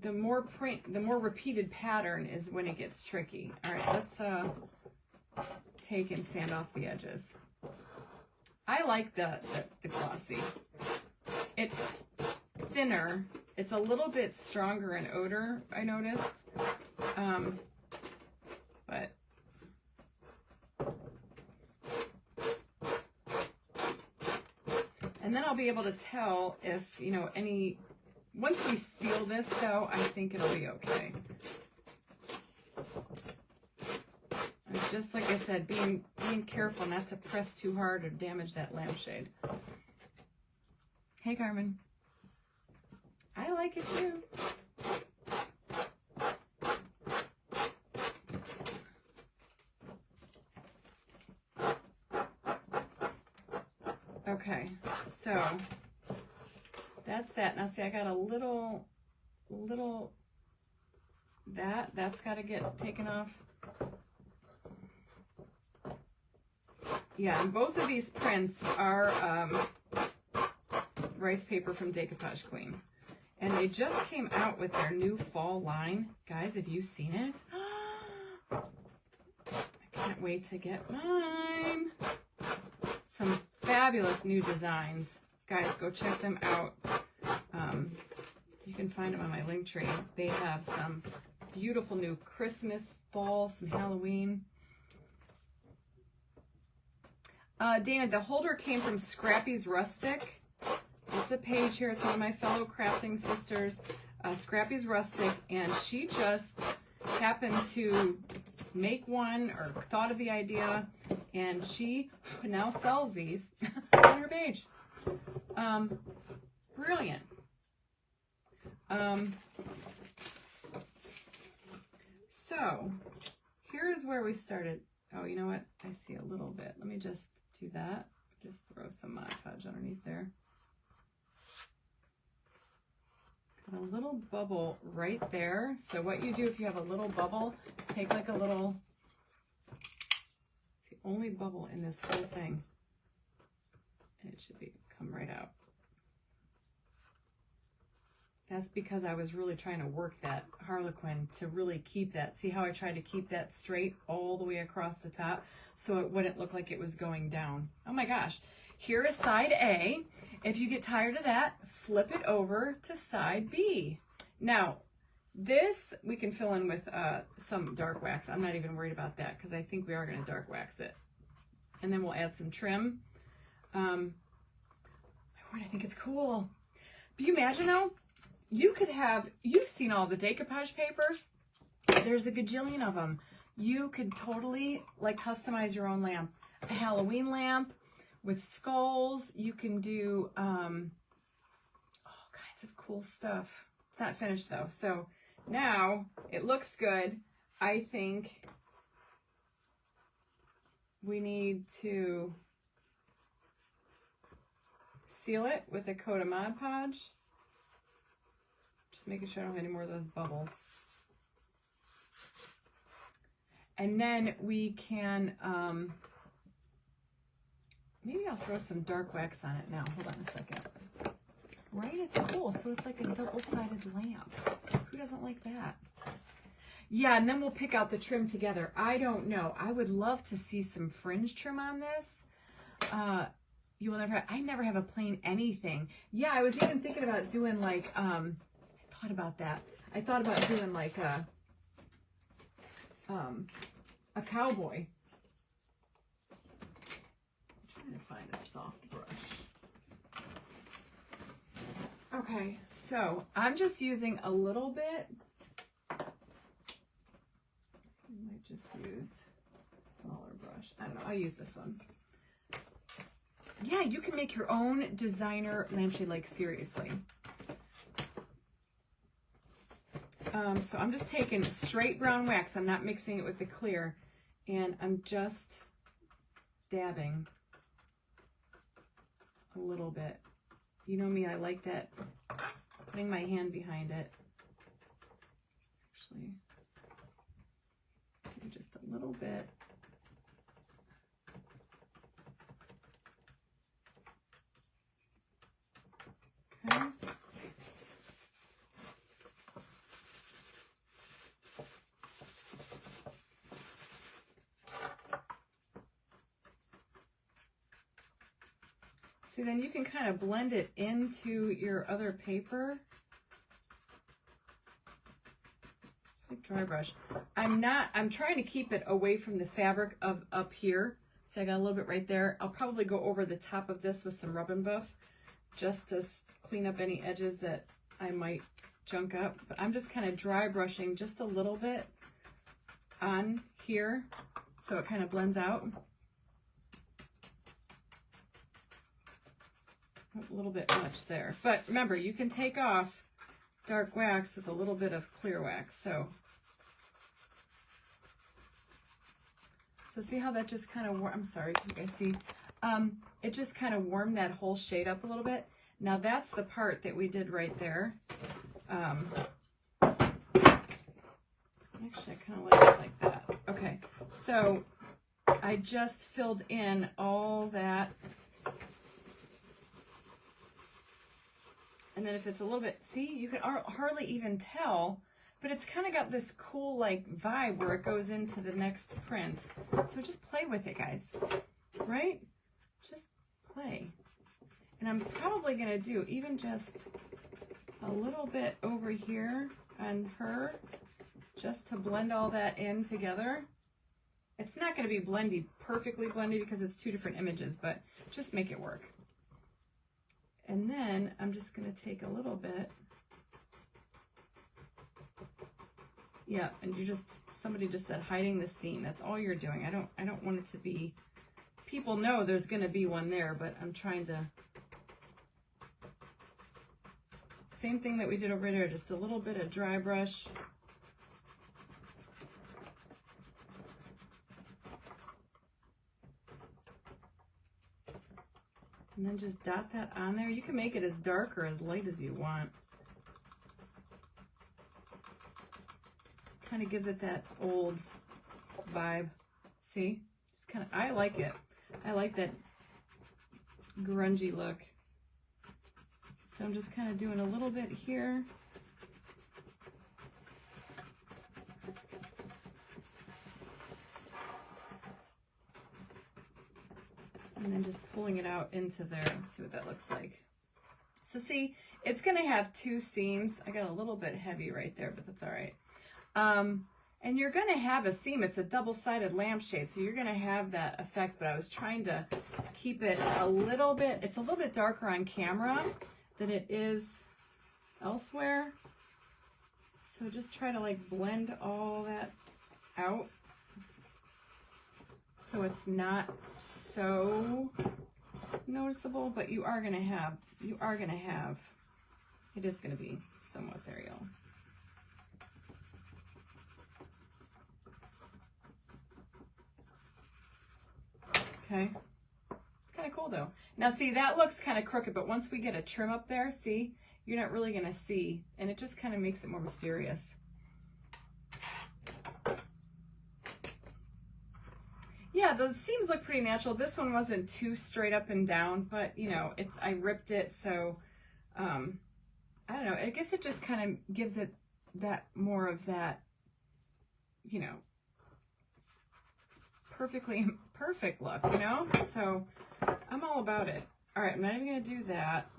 the more repeated pattern is when it gets tricky. All right, let's take and sand off the edges. I like the glossy. It's thinner. It's a little bit stronger in odor, I noticed. But and then I'll be able to tell if, you know, once we seal this though, I think it'll be okay. It's just like I said, being careful not to press too hard or damage that lampshade. Hey, Carmen. I like it too. Okay, so that's that. Now see, I got a little that's got to get taken off. Yeah, and both of these prints are rice paper from Decoupage Queen. And they just came out with their new fall line. Guys, have you seen it? I can't wait to get mine. Some fabulous new designs. Guys, go check them out. You can find them on my link tree. They have some beautiful new Christmas, fall, some Halloween. Dana, the holder came from Scrappy's Rustic. It's a page here. It's one of my fellow crafting sisters, Scrappy's Rustic, and she just happened to make one or thought of the idea, and she now sells these on her page. Brilliant. So here's where we started. Oh, you know what? I see a little bit. Let me just do that. Just throw some Mod Podge underneath there. Got a little bubble right there. So what you do if you have a little bubble, take like a little, it's the only bubble in this whole thing. And it should come right out. That's because I was really trying to work that Harlequin to really keep that. See how I tried to keep that straight all the way across the top so it wouldn't look like it was going down. Oh my gosh. Here is side A. If you get tired of that, flip it over to side B. Now, this we can fill in with some dark wax. I'm not even worried about that because I think we are going to dark wax it. And then we'll add some trim. My word, I think it's cool. But you imagine though, you've seen all the decoupage papers. There's a gajillion of them. You could totally like customize your own lamp. A Halloween lamp with skulls. You can do all kinds of cool stuff. It's not finished though. So now it looks good. I think we need to seal it with a coat of Mod Podge. Just making sure I don't have any more of those bubbles. And then we can, maybe I'll throw some dark wax on it now. Hold on a second. Right? It's cool. So it's like a double-sided lamp. Who doesn't like that? Yeah, and then we'll pick out the trim together. I don't know. I would love to see some fringe trim on this. You will never have, I never have a plain anything. Yeah, I was even thinking about doing like, about that. I thought about doing like a cowboy. I'm trying to find a soft brush. Okay, so I'm just using a little bit. I might just use a smaller brush. I don't know. I'll use this one. Yeah, you can make your own designer lampshade, like seriously. So I'm just taking straight brown wax. I'm not mixing it with the clear. And I'm just dabbing a little bit. You know me, I like that, putting my hand behind it. Actually, just a little bit. Okay. See, then you can kind of blend it into your other paper. It's like dry brush. I'm trying to keep it away from the fabric of up here. So I got a little bit right there. I'll probably go over the top of this with some Rub and Buff just to clean up any edges that I might junk up. But I'm just kind of dry brushing just a little bit on here so it kind of blends out. A little bit much there. But remember, you can take off dark wax with a little bit of clear wax. So see how that just kind of, I'm sorry, can you guys see? It just kind of warmed that whole shade up a little bit. Now that's the part that we did right there. Actually, I kind of like it like that. Okay, so I just filled in all that. And then if it's a little bit, see, you can hardly even tell, but it's kind of got this cool like vibe where it goes into the next print. So just play with it, guys, right? Just play. And I'm probably gonna do even just a little bit over here on her, just to blend all that in together. It's not gonna be perfectly blended because it's two different images, but just make it work. And then I'm just going to take a little bit. Yeah, and somebody just said hiding the seam. That's all you're doing. I don't want it to be, people know there's going to be one there, but I'm trying to, same thing that we did over there, just a little bit of dry brush. And then just dot that on there. You can make it as dark or as light as you want. Kind of gives it that old vibe. See? Just kind of, I like it. I like that grungy look. So I'm just kind of doing a little bit here. And then just pulling it out into there. Let's see what that looks like. So see, it's going to have two seams. I got a little bit heavy right there, but that's all right. And you're going to have a seam. It's a double-sided lampshade, so you're going to have that effect, but I was trying to keep it a little bit, it's a little bit darker on camera than it is elsewhere. So just try to like blend all that out, so it's not so noticeable, but you are gonna have, it is gonna be somewhat there, y'all. Okay, it's kind of cool though. Now see, that looks kind of crooked, but once we get a trim up there, see, you're not really gonna see, and it just kind of makes it more mysterious. Yeah, the seams look pretty natural. This one wasn't too straight up and down, but you know, I ripped it, so I don't know. I guess it just kind of gives it that more of that, you know, perfect look, you know? So I'm all about it. All right, I'm not even gonna do that.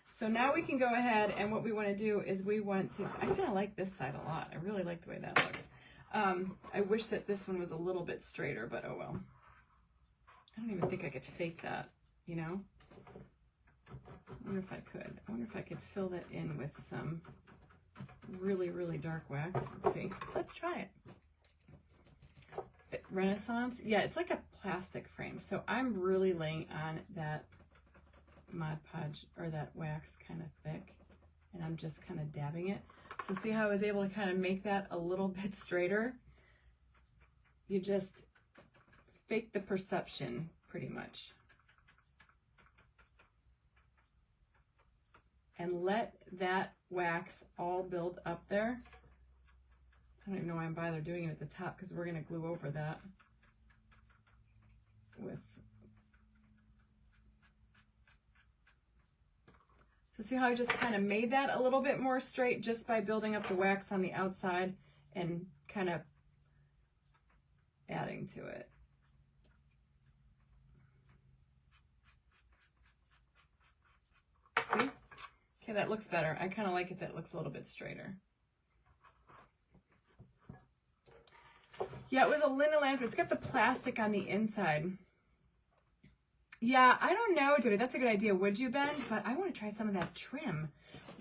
So now we can go ahead, and what we want to do is we want to, I kind of like this side a lot. I really like the way that looks. I wish that this one was a little bit straighter, but oh well. I don't even think I could fake that, you know? I wonder if I could. I wonder if I could fill that in with some really, really dark wax. Let's see. Let's try it. Renaissance. Yeah, it's like a plastic frame. So I'm really laying on that Mod Podge, or that wax, kind of thick, and I'm just kind of dabbing it. So see how I was able to kind of make that a little bit straighter? You just fake the perception, pretty much. And let that wax all build up there. I don't even know why I'm bothered doing it at the top, because we're going to glue over that with... So see how I just kind of made that a little bit more straight just by building up the wax on the outside and kind of adding to it. See? Okay, that looks better. I kind of like it that it looks a little bit straighter. Yeah, it was a linen lamp. It's got the plastic on the inside. Yeah, I don't know, Debbie. That's a good idea. Would you bend? But I want to try some of that trim.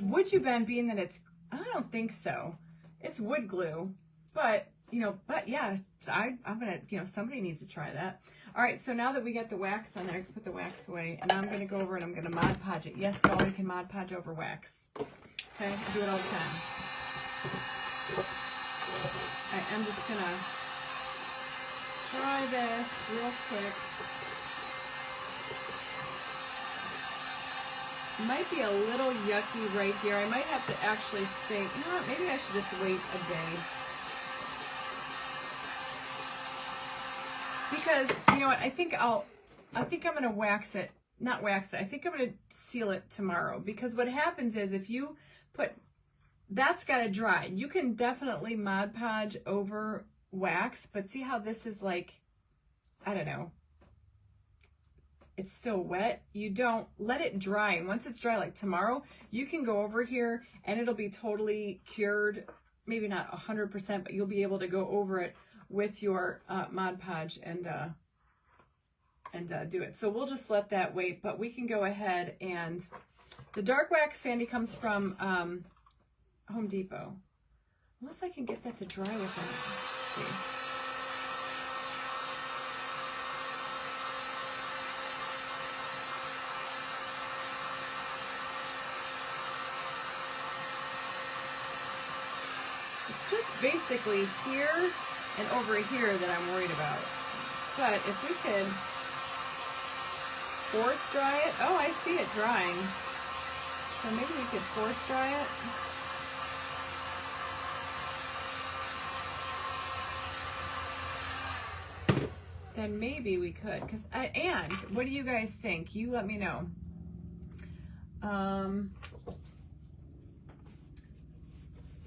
Would you bend, being that it's, I don't think so. It's wood glue, but, you know, but yeah, I'm going to, you know, somebody needs to try that. All right, so now that we got the wax on there, I can put the wax away, and I'm going to go over and I'm going to Mod Podge it. Yes, y'all, we can Mod Podge over wax. Okay, I do it all the time. All right, I'm just going to try this real quick. Might be a little yucky right here. I might have to actually stay, you know what, maybe I should just wait a day. Because, you know what, I think I'm going to wax it, not wax it, I think I'm going to seal it tomorrow. Because what happens is if you put, that's got to dry. You can definitely Mod Podge over wax, but see how this is like, I don't know, it's still wet. You don't let it dry, and once it's dry, like tomorrow, you can go over here and it'll be totally cured. Maybe not 100%, but you'll be able to go over it with your Mod Podge and do it. So we'll just let that wait, but we can go ahead and the dark wax, Sandy, comes from Home Depot. Unless I can get that to dry with it. Let's see. It's just basically here and over here that I'm worried about. But if we could force dry it. Oh, I see it drying. So maybe we could force dry it. Then maybe we could. And what do you guys think? You let me know.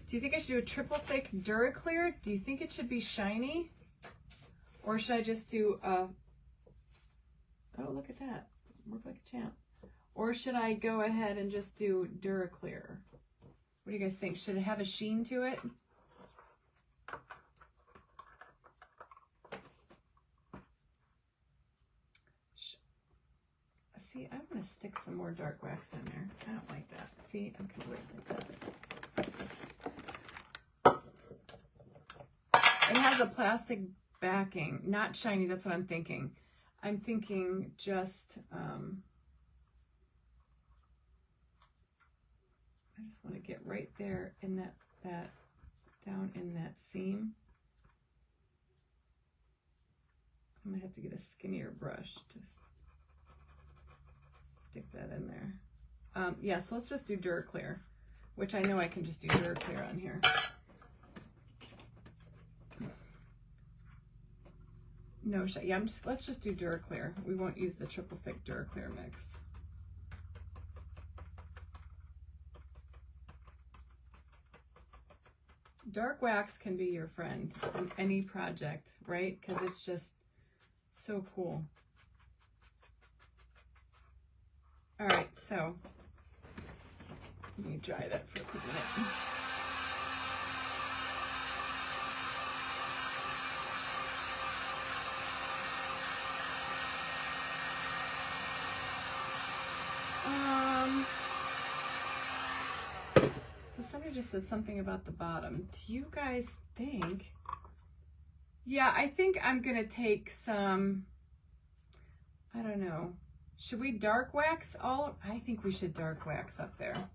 Do you think I should do a triple thick Duraclear? Do you think it should be shiny? Or should I just do a, oh, look at that. Work like a champ. Or should I go ahead and just do Duraclear? What do you guys think? Should it have a sheen to it? See, I'm going to stick some more dark wax in there. I don't like that. See, I'm going to wait like that. It has a plastic backing, not shiny. That's what I'm thinking. I'm thinking just, I just want to get right there in that down in that seam. I might have to get a skinnier brush to stick that in there. Yeah, so let's just do Duraclear, which I know I can just do Duraclear on here. No, yeah, let's just do Duraclear. We won't use the triple thick Duraclear mix. Dark wax can be your friend in any project, right? Because it's just so cool. All right, so let me dry that for a quick minute. So somebody just said something about the bottom. Do you guys think? Yeah, I think I'm gonna take some, I don't know. Should we dark wax all? I think we should dark wax up there.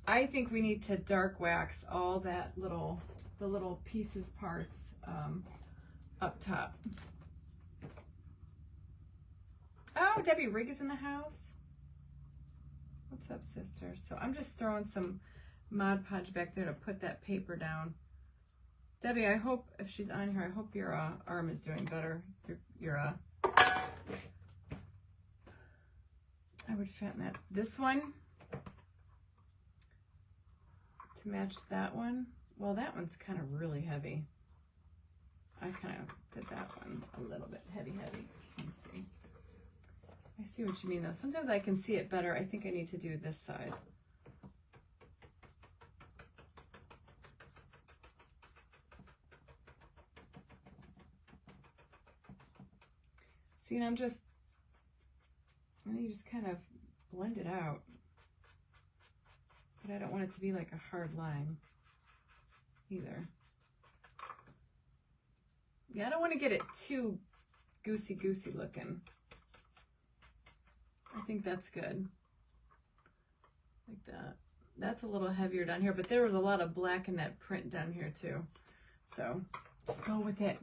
I think we need to dark wax all that the little pieces parts up top. Oh, Debbie Rigg is in the house. What's up, sister? So I'm just throwing some Mod Podge back there to put that paper down. Debbie, I hope, if she's on here, I hope your arm is doing better. I would fatten that. This one to match that one. Well, that one's kind of really heavy. I kind of did that one a little bit heavy. Let me see. I see what you mean though. Sometimes I can see it better. I think I need to do this side. See, and and then you just kind of blend it out. But I don't want it to be like a hard line either. Yeah, I don't want to get it too goosey looking. I think that's good. Like that. That's a little heavier down here, but there was a lot of black in that print down here too. So just go with it.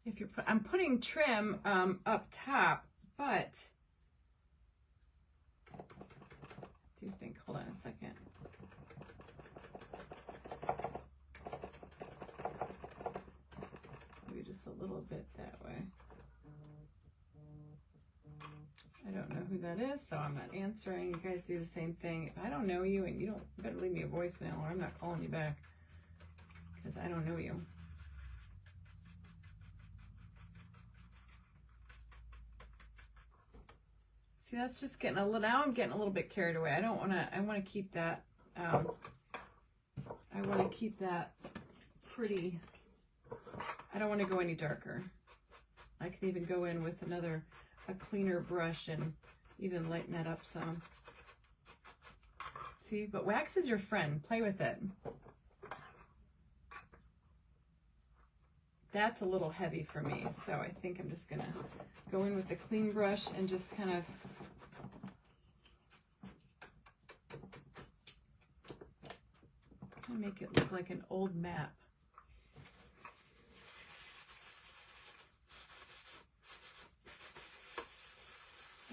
If you're, I'm putting trim up top, but do you think? Hold on a second. Maybe just a little bit that way. I don't know who that is, so I'm not answering. You guys do the same thing. If I don't know you and you better leave me a voicemail or I'm not calling you back because I don't know you. See, that's just getting a little, now I'm getting a little bit carried away. I don't want to, I want to keep that, I want to keep that pretty. I don't want to go any darker. I can even go in with a cleaner brush and even lighten that up some. See, but wax is your friend. Play with it. That's a little heavy for me, so I think I'm just gonna go in with the clean brush and just kind of make it look like an old map.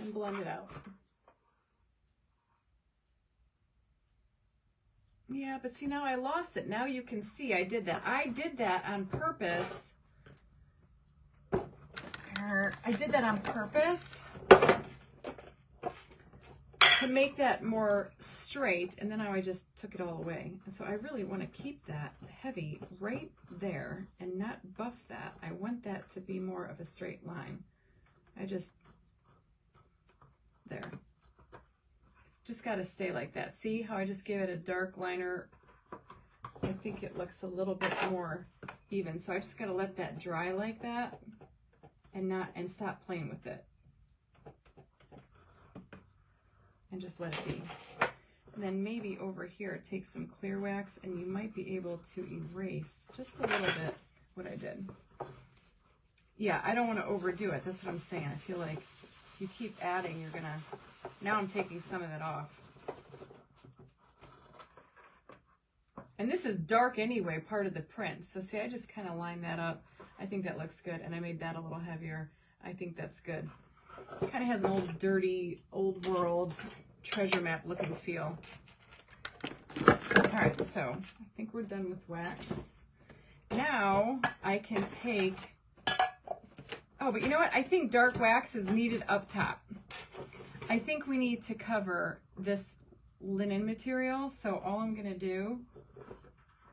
And blend it out. Yeah, but see, now I lost it. Now you can see I did that. I did that on purpose. I did that on purpose to make that more straight, and then now I just took it all away. And so I really want to keep that heavy right there and not buff that. I want that to be more of a straight line. There. It's just got to stay like that. See how I just gave it a dark liner? I think it looks a little bit more even. So I just got to let that dry like that and stop playing with it. And just let it be. And then maybe over here take some clear wax and you might be able to erase just a little bit what I did. Yeah, I don't want to overdo it. That's what I'm saying. I feel like you keep adding, you're gonna, now I'm taking some of that off. And this is dark anyway, part of the print. So see, I just kind of lined that up. I think that looks good. And I made that a little heavier. I think that's good. It kind of has an old, dirty, old world treasure map looking feel. All right, so I think we're done with wax. Now I can take, oh, but you know what? I think dark wax is needed up top. I think we need to cover this linen material. So all I'm gonna do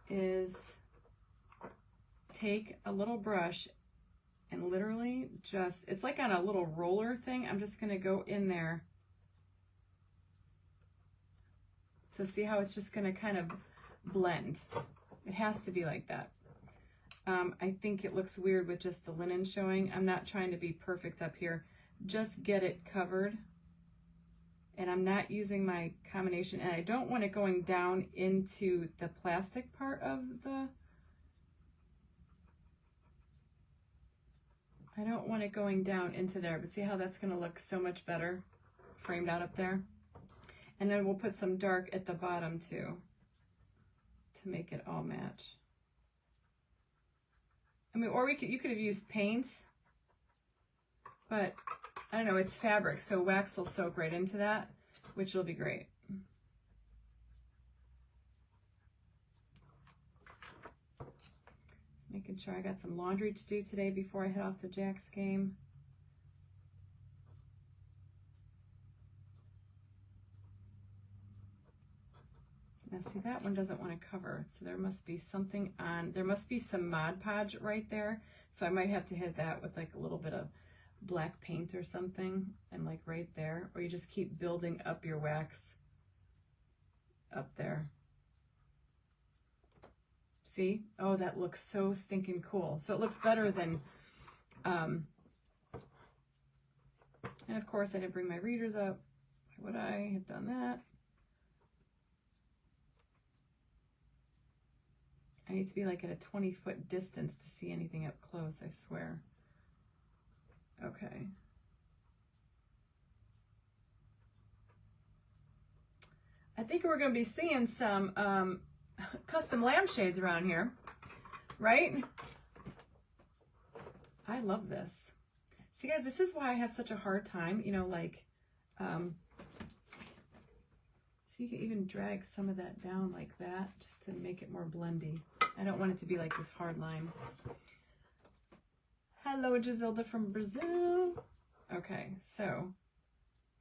is take a little brush and literally just, it's like on a little roller thing. I'm just gonna go in there. So see how it's just gonna kind of blend. It has to be like that. I think it looks weird with just the linen showing. I'm not trying to be perfect up here. Just get it covered. And I'm not using my combination, and I don't want it going down into the plastic part of the, I don't want it going down into there, but see how that's gonna look so much better framed out up there? And then we'll put some dark at the bottom too, to make it all match. I mean, or you could have used paint, but I don't know, it's fabric, so wax will soak right into that, which will be great. Just making sure I got some laundry to do today before I head off to Jack's game. Now see, that one doesn't want to cover, so there must be something on, there must be some Mod Podge right there. So I might have to hit that with like a little bit of black paint or something, and like right there, or you just keep building up your wax up there. See? Oh, that looks so stinking cool. So it looks better than, and of course I didn't bring my readers up. Why would I have done that? I need to be like at a 20-foot distance to see anything up close, I swear. Okay. I think we're going to be seeing some custom lampshades around here, right? I love this. See, guys, this is why I have such a hard time, you know, like, so you can even drag some of that down like that just to make it more blendy. I don't want it to be like this hard line. Hello, Giselda from Brazil. Okay, so,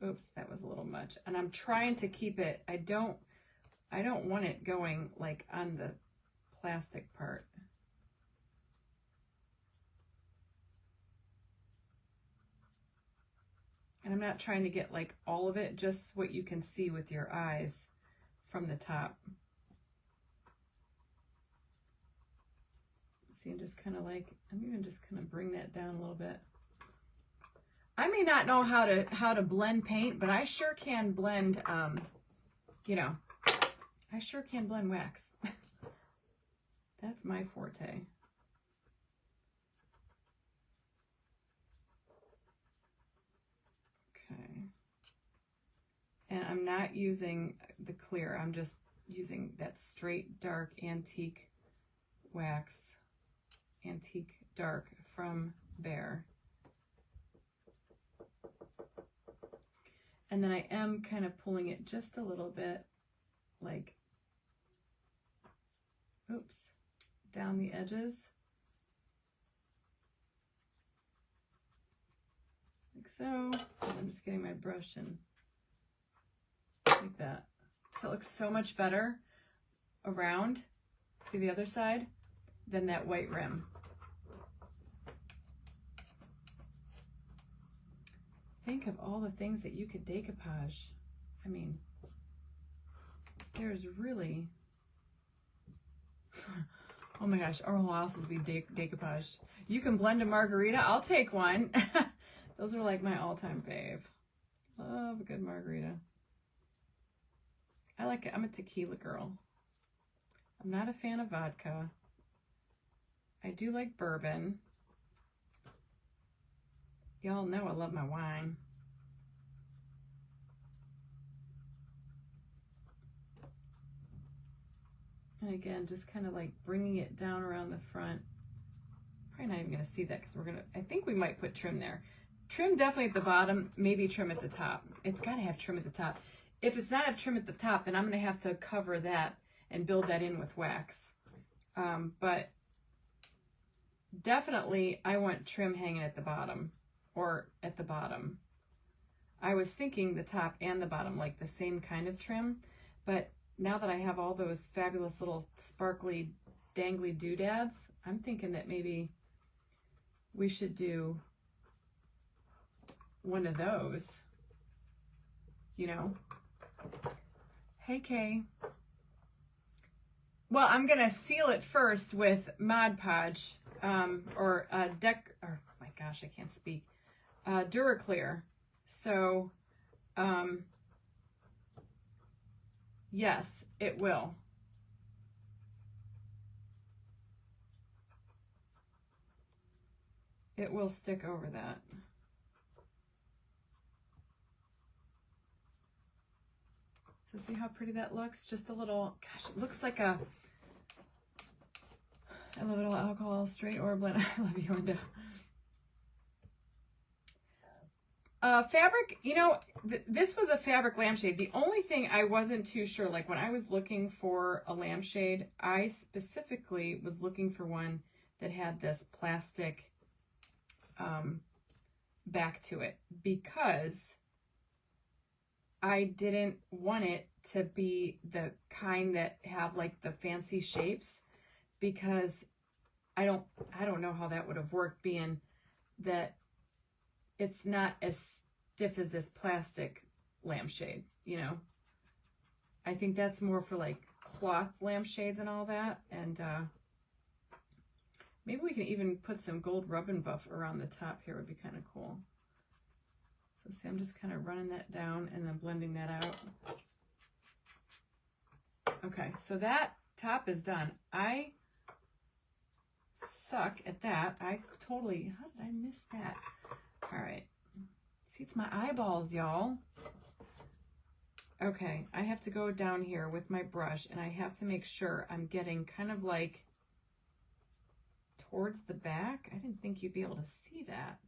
oops, that was a little much. And I'm trying to keep it, I don't want it going like on the plastic part. And I'm not trying to get like all of it, just what you can see with your eyes from the top. See, I'm just kind of like, I'm even just kind of bring that down a little bit. I may not know how to blend paint, but I sure can blend, you know, I sure can blend wax. That's my forte. Okay. And I'm not using the clear. I'm just using that straight dark antique wax, antique dark from Bear. And then I am kind of pulling it just a little bit, like, oops, down the edges. Like so. And I'm just getting my brush and like that. So it looks so much better around, see the other side, than that white rim. Think of all the things that you could decoupage. I mean, there's really, oh my gosh, our whole house will be decoupaged. You can blend a margarita, I'll take one. Those are like my all-time fave. Love a good margarita. I like it, I'm a tequila girl. I'm not a fan of vodka. I do like bourbon. Y'all know I love my wine. And again, just kind of like bringing it down around the front. Probably not even going to see that because we're going to, I think we might put trim there. Trim definitely at the bottom, maybe trim at the top. It's got to have trim at the top. If it's not a trim at the top, then I'm going to have to cover that and build that in with wax. But definitely I want trim hanging at the bottom. Or at the bottom. I was thinking the top and the bottom, like the same kind of trim, but now that I have all those fabulous little sparkly, dangly doodads, I'm thinking that maybe we should do one of those, you know? Hey, Kay. Well, I'm gonna seal it first with Mod Podge, or my gosh, I can't speak. Duraclear. So, yes, it will. It will stick over that. So see how pretty that looks? Just a little, gosh, it looks like a, I love it all, alcohol, straight or blend. I love you, Linda. Fabric, you know, this was a fabric lampshade. The only thing I wasn't too sure, like when I was looking for a lampshade, I specifically was looking for one that had this plastic back to it because I didn't want it to be the kind that have like the fancy shapes, because I don't know how that would have worked, being that it's not as stiff as this plastic lampshade, you know. I think that's more for like cloth lampshades and all that. And maybe we can even put some gold rub and buff around the top here, would be kind of cool. So see, I'm just kind of running that down and then blending that out. Okay, so that top is done. I suck at that. How did I miss that? All right. See, it's my eyeballs, y'all. Okay, I have to go down here with my brush, and I have to make sure I'm getting kind of like towards the back. I didn't think you'd be able to see that.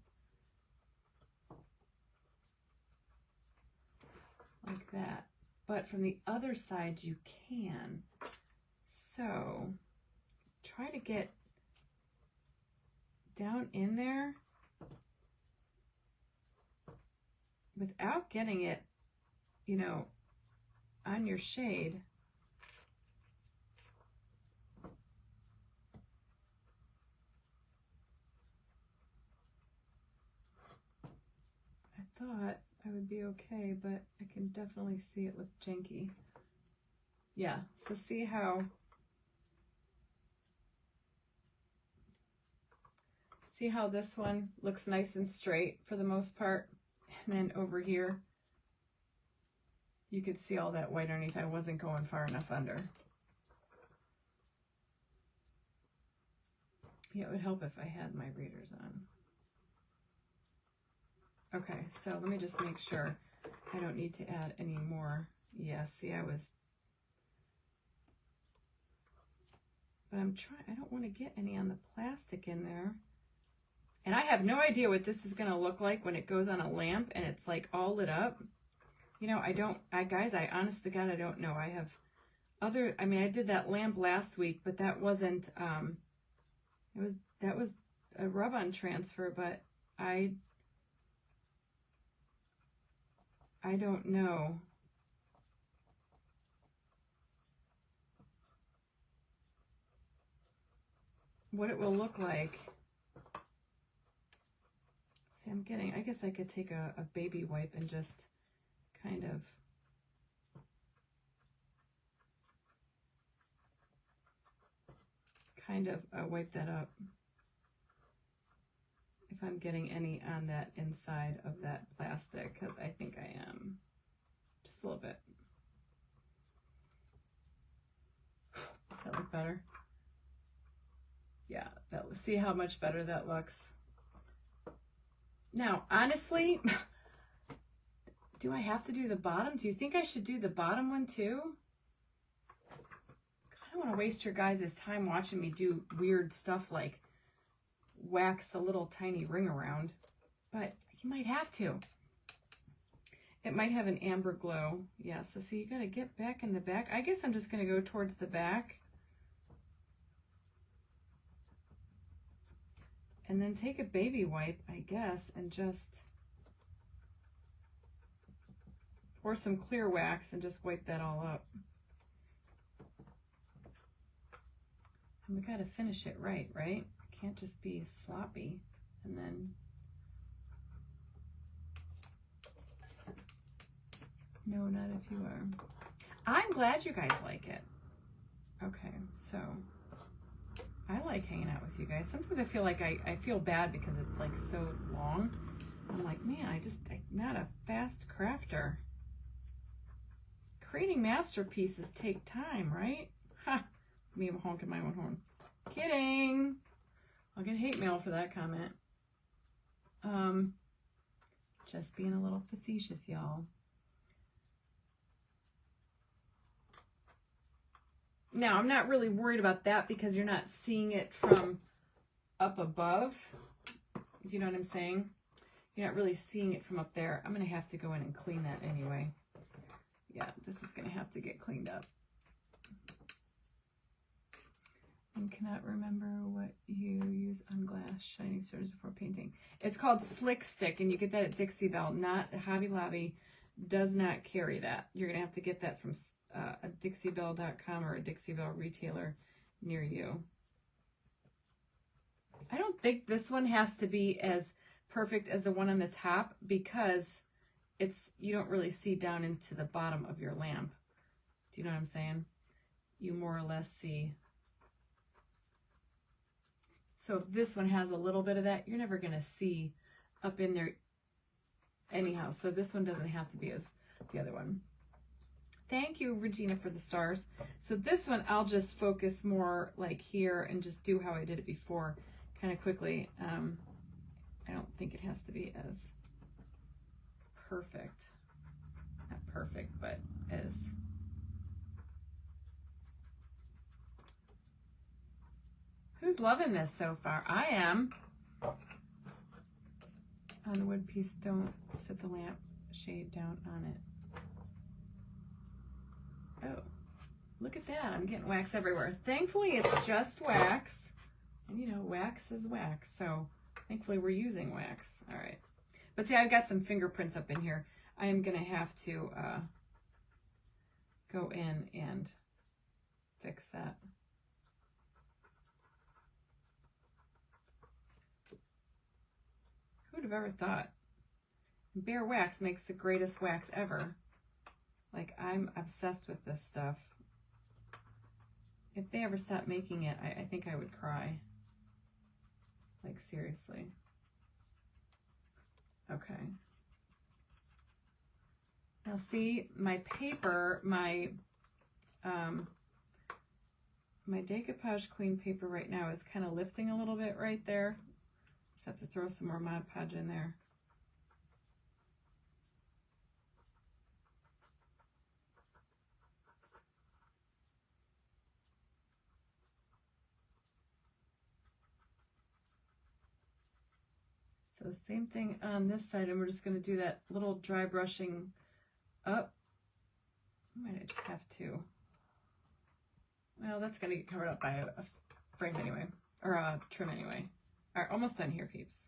Like that. But from the other side, you can. So try to get down in there without getting it, you know, on your shade. I thought I would be okay, but I can definitely see it look janky. Yeah, so see how this one looks nice and straight for the most part, and then over here you could see all that white underneath. I wasn't going far enough under. Yeah, it would help if I had my readers on. Okay, so let me just make sure I don't need to add any more. Yeah, see, but I'm trying, I don't want to get any on the plastic in there. And I have no idea what this is going to look like when it goes on a lamp and it's like all lit up. You know, guys, I honest to God, I don't know. I have I did that lamp last week, but that wasn't, that was a rub-on transfer, but I don't know. What it will look like. See, I guess I could take a baby wipe and just kind of wipe that up if I'm getting any on that inside of that plastic, because I think I am. Just a little bit. Does that look better? Yeah, see how much better that looks. Now, honestly, do I have to do the bottom? Do you think I should do the bottom one too? I don't want to waste your guys' time watching me do weird stuff like wax a little tiny ring around, but you might have to. It might have an amber glow. Yeah, so see, you got to get back in the back. I guess I'm just going to go towards the back. And then take a baby wipe, I guess, and just pour some clear wax and just wipe that all up. And we got to finish it right? Can't just be sloppy. And then, no, not if you are. I'm glad you guys like it. Okay, so I like hanging out with you guys. Sometimes I feel like I feel bad because it's like so long. I'm like, man, I'm not a fast crafter. Creating masterpieces take time, right? Ha! Me, I'm honking my own horn. Kidding. I'll get hate mail for that comment. Just being a little facetious, y'all. Now, I'm not really worried about that because you're not seeing it from up above. Do you know what I'm saying? You're not really seeing it from up there. I'm going to have to go in and clean that anyway. Yeah, this is going to have to get cleaned up. I cannot remember what you use on glass shining surface before painting. It's called Slick Stick, and you get that at Dixie Belle, not at Hobby Lobby, does not carry that. You're going to have to get that from a DixieBelle.com or a Dixie Belle retailer near you. I don't think this one has to be as perfect as the one on the top because you don't really see down into the bottom of your lamp. Do you know what I'm saying? You more or less see. So if this one has a little bit of that, you're never going to see up in there anyhow. So this one doesn't have to be as the other one. Thank you, Regina, for the stars. So this one, I'll just focus more like here and just do how I did it before kind of quickly. I don't think it has to be as perfect. Not perfect, but as... Who's loving this so far? I am. On the wood piece, don't set the lamp shade down on it. Oh, look at that. I'm getting wax everywhere. Thankfully, it's just wax. And you know, wax is wax. So thankfully, we're using wax. All right. But see, I've got some fingerprints up in here. I am going to have to go in and fix that. Who would have ever thought? Bare wax makes the greatest wax ever. Like, I'm obsessed with this stuff. If they ever stop making it, I think I would cry. Like, seriously. Okay. Now see, my paper, my decoupage queen paper right now is kind of lifting a little bit right there. Just have to throw some more Mod Podge in there. So same thing on this side, and we're just going to do that little dry brushing up. I might just have to. Well, that's going to get covered up by a frame anyway, or a trim anyway. All right, almost done here, peeps.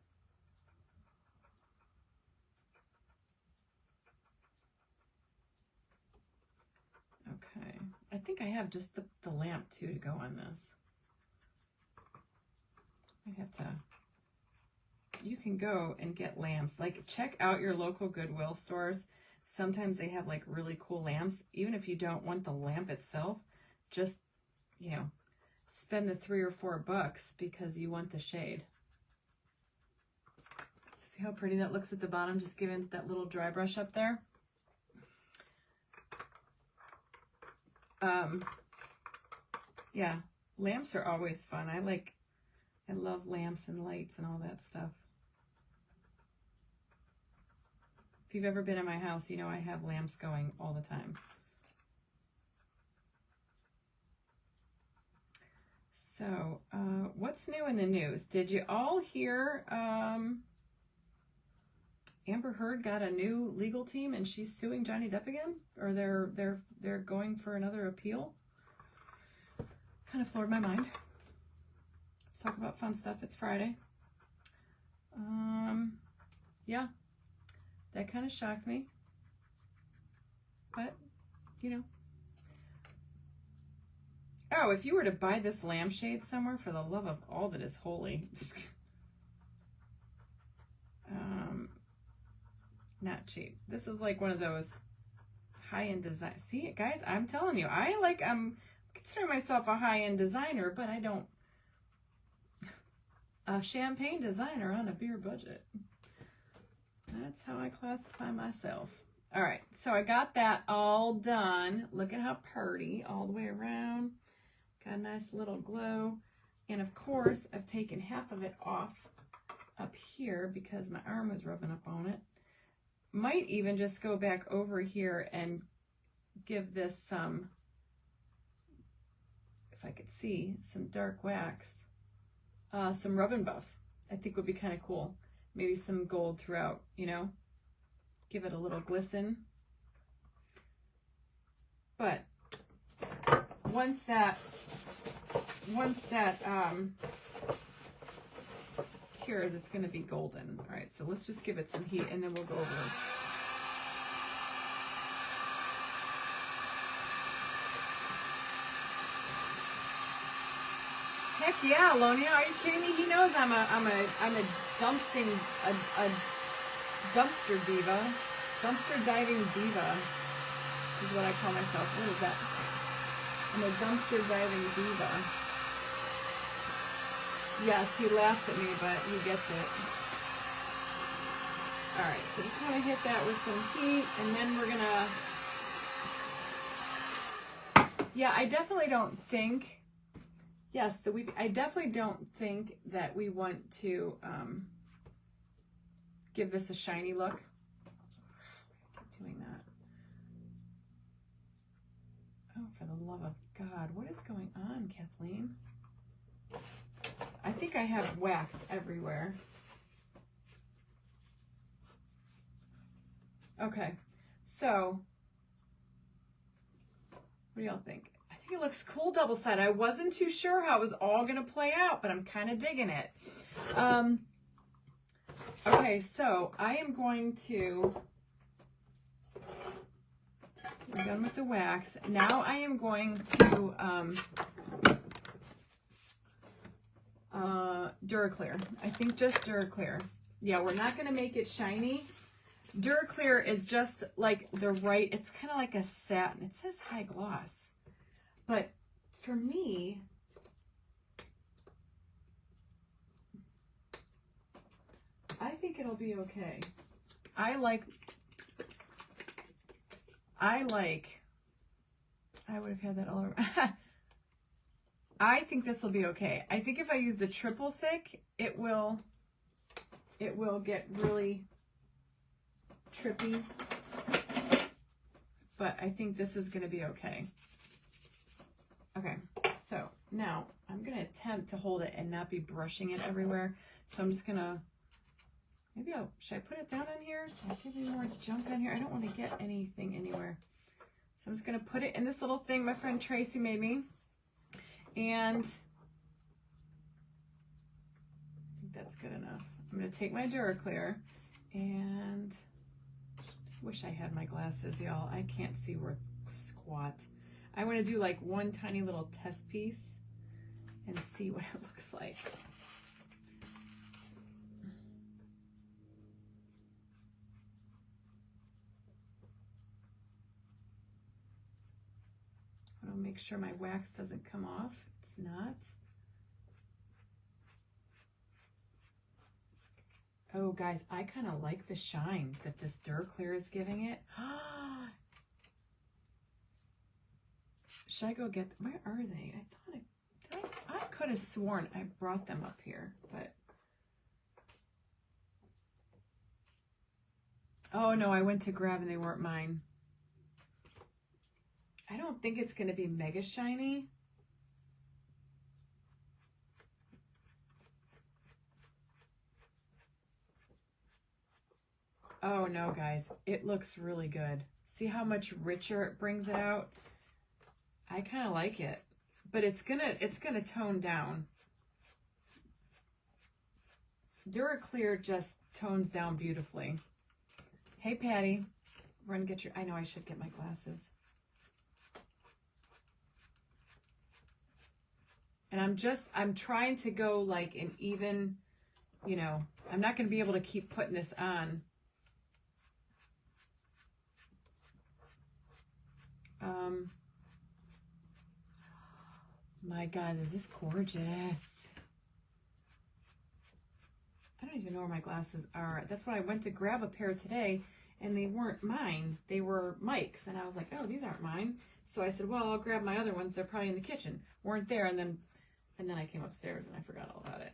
Okay, I think I have just the lamp too to go on this. I have to. You can go and get lamps. Like, check out your local Goodwill stores. Sometimes they have like really cool lamps. Even if you don't want the lamp itself, just, you know, spend the $3 or $4 because you want the shade. See how pretty that looks at the bottom? Just giving that little dry brush up there. Yeah, lamps are always fun. I love lamps and lights and all that stuff. If you've ever been in my house, you know I have lamps going all the time. So, what's new in the news? Did you all hear Amber Heard got a new legal team and she's suing Johnny Depp again? Or they're going for another appeal? Kind of floored my mind. Let's talk about fun stuff. It's Friday. Yeah, that kind of shocked me. But, you know. Oh, if you were to buy this lampshade somewhere, for the love of all that is holy. Not cheap. This is like one of those high-end design. See it, guys? I'm telling you, I'm considering myself a high-end designer, but I don't. A champagne designer on a beer budget. That's how I classify myself. All right, so I got that all done. Look at how pretty all the way around. Got a nice little glow. And of course, I've taken half of it off up here because my arm was rubbing up on it. Might even just go back over here and give this some, if I could see, some dark wax. Some rub and buff, I think would be kind of cool. Maybe some gold throughout, you know, give it a little glisten. But once that cures, it's going to be golden. All right, so let's just give it some heat and then we'll go over. Heck yeah, Lonia, are you kidding me? He knows I'm a dumpster diva. Dumpster diving diva is what I call myself. What is that? I'm a dumpster diving diva. Yes, he laughs at me, but he gets it. Alright, so just want to hit that with some heat, and then we're gonna... Yeah, I definitely don't think... Yes, I definitely don't think that we want to give this a shiny look. Keep doing that. Oh, for the love of God, what is going on, Kathleen? I think I have wax everywhere. Okay, so what do y'all think? I think it looks cool double-sided. I wasn't too sure how it was all going to play out, but I'm kind of digging it. Okay, so I am going to... I'm done with the wax. Now I am going to Duraclear. I think just Duraclear. Yeah, we're not going to make it shiny. Duraclear is just like the right, it's kind of like a satin. It says high gloss. But for me, I think it'll be okay. I would have had that all over. I think this will be okay. I think if I use the triple thick, it will get really trippy. But I think this is going to be okay. Okay, so now I'm going to attempt to hold it and not be brushing it everywhere. So I'm just going to, should I put it down in here? Should I give any more junk on here? I don't want to get anything anywhere. So I'm just going to put it in this little thing my friend Tracy made me. And I think that's good enough. I'm going to take my Duraclear and wish I had my glasses, y'all. I can't see worth squat. I want to do like one tiny little test piece and see what it looks like. I want to make sure my wax doesn't come off. It's not. Oh, guys, I kind of like the shine that this Duraclear is giving it. Should I go get, where are they? I could have sworn I brought them up here, but. Oh no, I went to grab and they weren't mine. I don't think it's going to be mega shiny. Oh no, guys, it looks really good. See how much richer it brings it out? I kind of like it, but it's gonna tone down. Duraclear just tones down beautifully. Hey, Patty, run get your, I know I should get my glasses. And I'm trying to go like an even, you know, I'm not going to be able to keep putting this on. My God, is this gorgeous? I don't even know where my glasses are. That's why I went to grab a pair today and they weren't mine. They were Mike's. And I was like, oh, these aren't mine. So I said, well, I'll grab my other ones. They're probably in the kitchen. Weren't there. And then I came upstairs and I forgot all about it.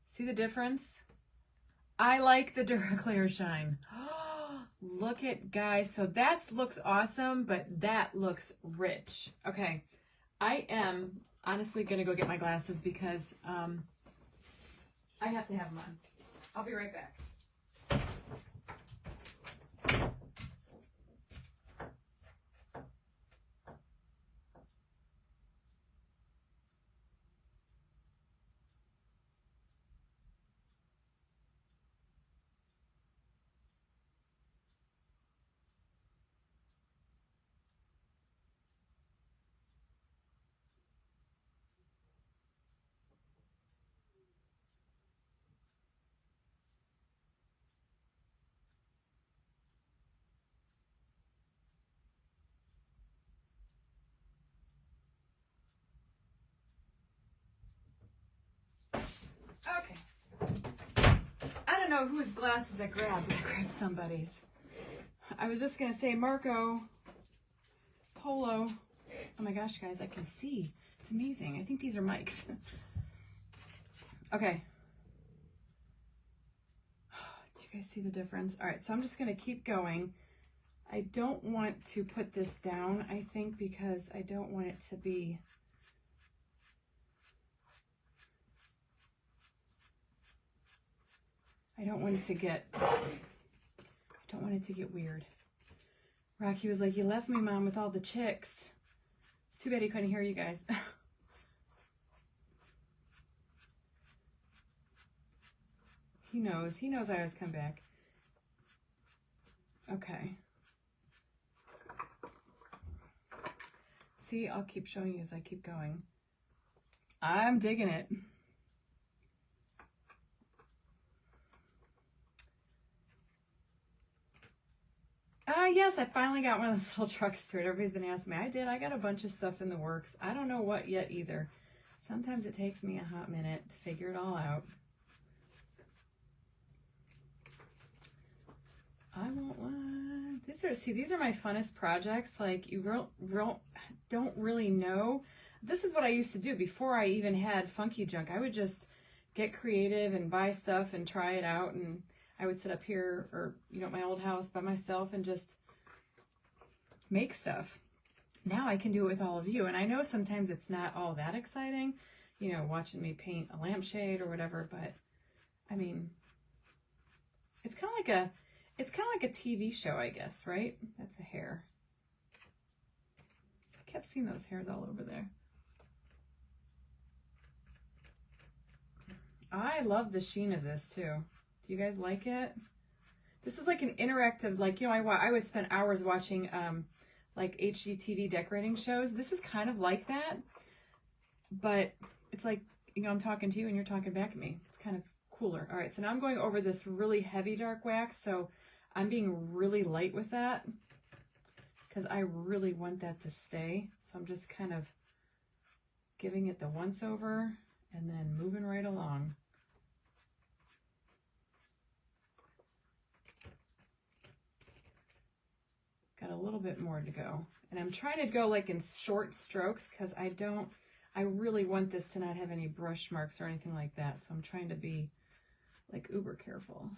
See the difference? I like the Duraclear shine. Look at, guys. So that looks awesome, but that looks rich. Okay. I am honestly going to go get my glasses because I have to have them on. I'll be right back. know whose glasses I grabbed, but I grabbed somebody's. I was just going to say Marco Polo. Oh my gosh, guys, I can see. It's amazing. I think these are mics. Okay. Do you guys see the difference? All right, so I'm just going to keep going. I don't want to put this down, I think, because I don't want it to be... I don't want it to get weird. Rocky was like, you left me, Mom, with all the chicks. It's too bad he couldn't hear you guys. He knows I always come back. Okay. See, I'll keep showing you as I keep going. I'm digging it. Yes, I finally got one of those little trucks to it. Everybody's been asking me. I did. I got a bunch of stuff in the works. I don't know what yet either. Sometimes it takes me a hot minute to figure it all out. I won't lie. These are my funnest projects. Like, you don't really know. This is what I used to do before I even had funky junk. I would just get creative and buy stuff and try it out, and I would sit up here or, at my old house by myself and just make stuff. Now I can do it with all of you. And I know sometimes it's not all that exciting, watching me paint a lampshade or whatever, but I mean, it's kind of like a TV show, I guess, right? That's a hair. I kept seeing those hairs all over there. I love the sheen of this too. Do you guys like it? This is like an interactive, like, I would spend hours watching like HGTV decorating shows. This is kind of like that, but it's like, I'm talking to you and you're talking back at me. It's kind of cooler. All right, so now I'm going over this really heavy dark wax, so I'm being really light with that because I really want that to stay. So I'm just kind of giving it the once over and then moving right along. Got a little bit more to go. And I'm trying to go like in short strokes because I really want this to not have any brush marks or anything like that. So I'm trying to be like uber careful.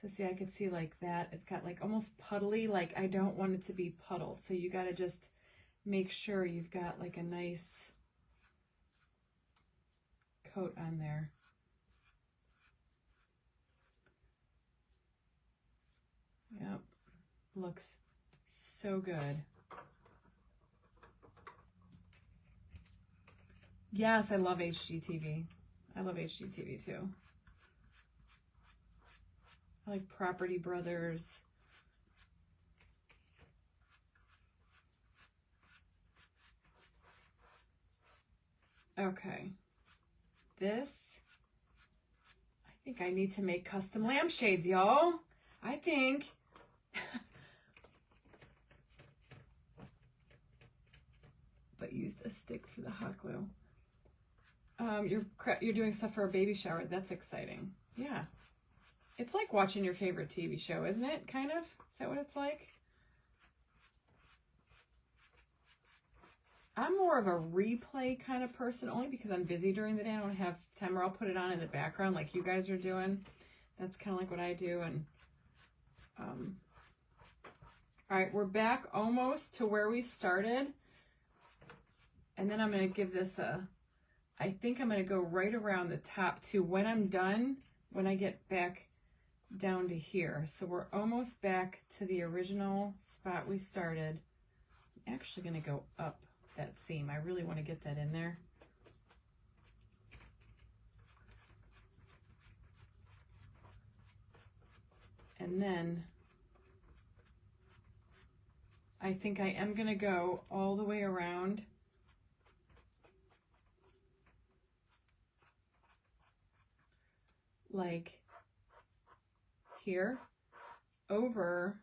So see, I could see like that. It's got like almost puddly, like I don't want it to be puddle. So you got to just make sure you've got like a nice coat on there. Yep, looks so good. Yes, I love HGTV. I love HGTV too. I like Property Brothers. Okay. This, I think I need to make custom lampshades, y'all. I think. But used a stick for the hot glue. You're doing stuff for a baby shower. That's exciting. Yeah. It's like watching your favorite TV show, isn't it? Kind of? Is that what it's like? I'm more of a replay kind of person, only because I'm busy during the day. I don't have time, or I'll put it on in the background like you guys are doing. That's kind of like what I do. And all right, we're back almost to where we started. And then I'm going to give this I think I'm going to go right around the top too when I'm done, when I get back down to here. So we're almost back to the original spot we started. I'm actually going to go up that seam. I really want to get that in there. And then I think I am going to go all the way around. Like here, over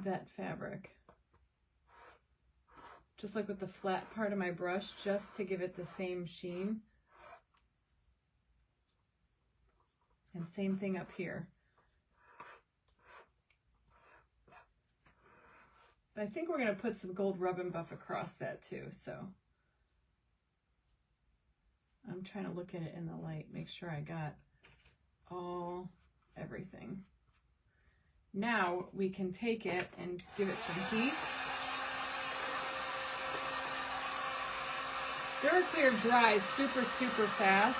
that fabric. just like with the flat part of my brush, just to give it the same sheen. And same thing up here. I think we're going to put some gold rub and buff across that too, so I'm trying to look at it in the light, make sure I got everything. Now we can take it and give it some heat. Duraclear dries super, super fast.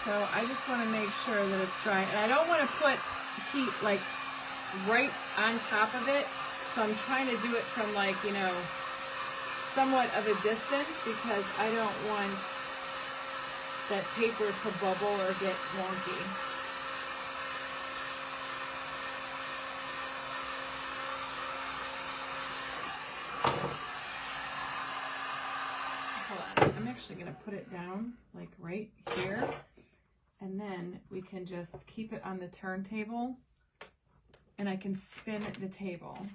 So I just want to make sure that it's dry. And I don't want to put heat like right on top of it. So I'm trying to do it from like, you know, somewhat of a distance because I don't want that paper to bubble or get wonky. Hold on, I'm actually going to put it down like right here. And then we can just keep it on the turntable and I can spin the table.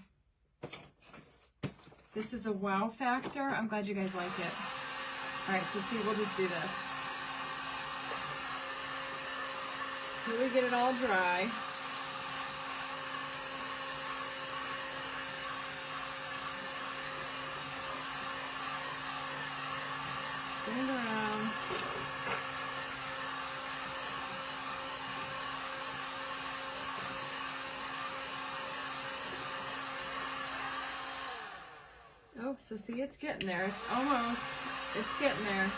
This is a wow factor. I'm glad you guys like it. All right, so see, we'll just do this. Till we get it all dry. Spin it around. Oh, so see, it's getting there. It's getting there.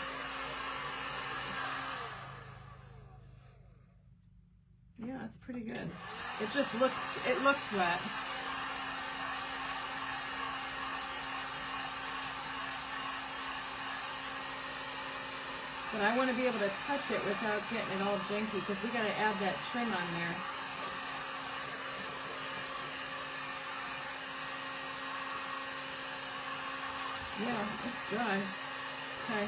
Yeah, it's pretty good. It looks wet. But I want to be able to touch it without getting it all janky because we got to add that trim on there. Yeah, it's dry. Okay.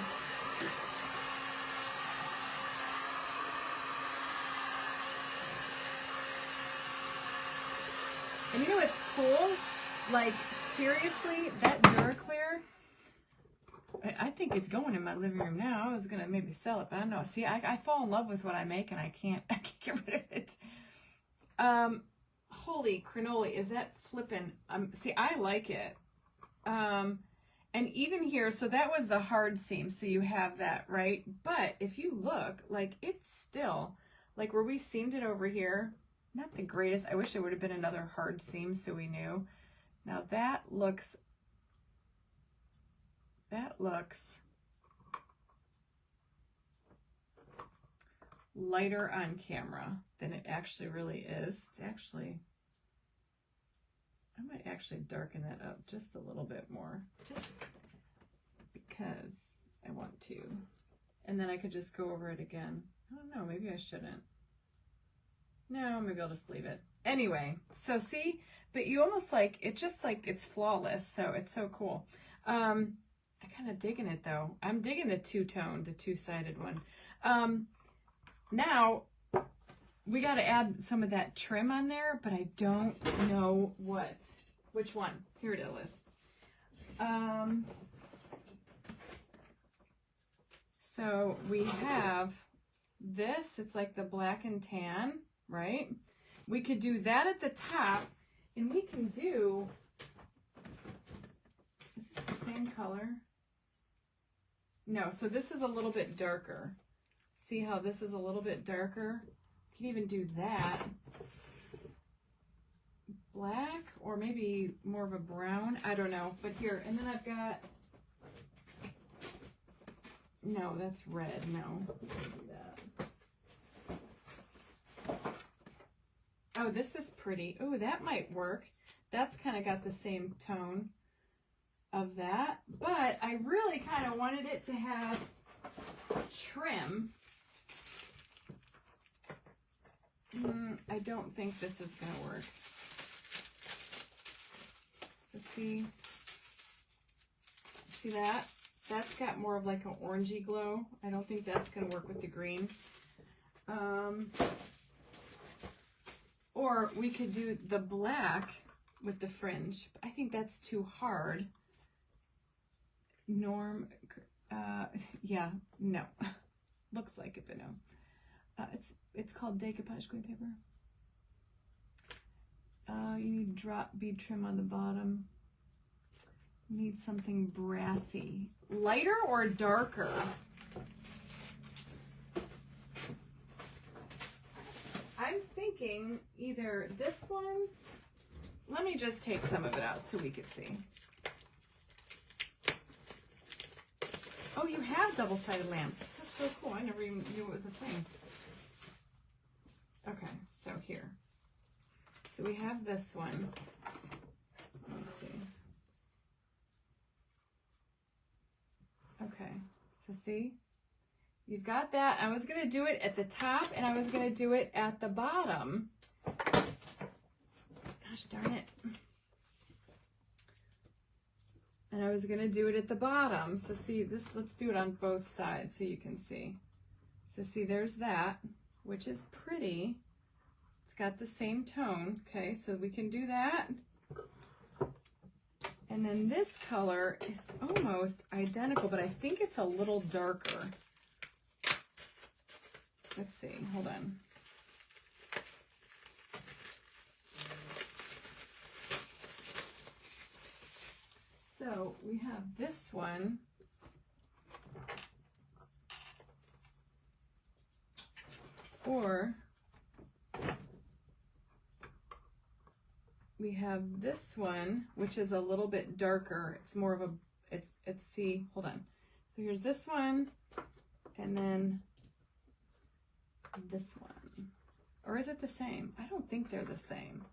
And you know what's cool? Like, seriously, that Duraclear, I think it's going in my living room now. I was going to maybe sell it, but I don't know. See, I fall in love with what I make, and I can't get rid of it. Holy cannoli, is that flippin'? See, I like it. And even here, so that was the hard seam, so you have that, right? But if you look, like, it's still, like where we seamed it over here, not the greatest. I wish there would have been another hard seam so we knew. Now that looks lighter on camera than it actually really is. It's actually, I might actually darken that up just a little bit more, just because I want to. And then I could just go over it again. I don't know, maybe I shouldn't. No, maybe I'll just leave it. Anyway, so see, but you almost like, it just like, it's flawless, so it's so cool. I'm kind of digging it though. I'm digging the two-tone, the two-sided one. Now, we got to add some of that trim on there, but I don't know which one. Here it is. So we have this, it's like the black and tan, right? We could do that at the top, and we can do, is this the same color? No, so this is a little bit darker. See how this is a little bit darker? You can even do that. Black, or maybe more of a brown, I don't know. But here, and then I've got, no, that's red, no, we can't do that. Oh, this is pretty. Oh, that might work. That's kind of got the same tone of that, but I really kind of wanted it to have trim. I don't think this is going to work. So see that? That's got more of like an orangey glow. I don't think that's going to work with the green. Or we could do the black with the fringe. I think that's too hard. Norm, yeah, no. Looks like it, but no. It's called decoupage green paper. You need drop bead trim on the bottom. Need something brassy. Lighter or darker? I'm thinking either this one. Let me just take some of it out so we could see. Oh, you have double-sided lamps. That's so cool. I never even knew it was a thing. Okay, so here. So we have this one. Let's see. Okay, so see? You've got that. I was going to do it at the top, and I was going to do it at the bottom. Gosh darn it. And I was going to do it at the bottom. So see, this. Let's do it on both sides so you can see. So see, there's that, which is pretty. It's got the same tone. Okay, so we can do that. And then this color is almost identical, but I think it's a little darker. Let's see, hold on. So we have this one. Or we have this one, which is a little bit darker. It's more of a, it's see, hold on. So here's this one, and then this one. Or is it the same? I don't think they're the same.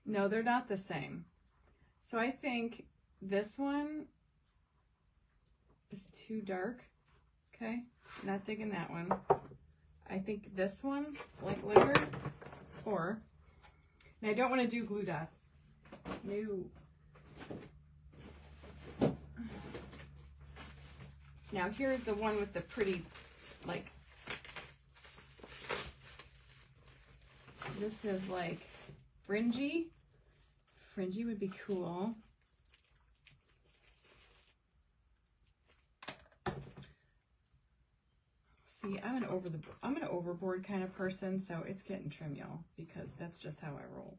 No, they're not the same. So I think this one is too dark. Okay, not digging that one. I think this one is like lighter. Or, and I don't want to do glue dots. No. Now here's the one with the pretty, like, this is like fringy. Fringy would be cool. See, I'm an overboard kind of person, so it's getting trim, y'all, because that's just how I roll.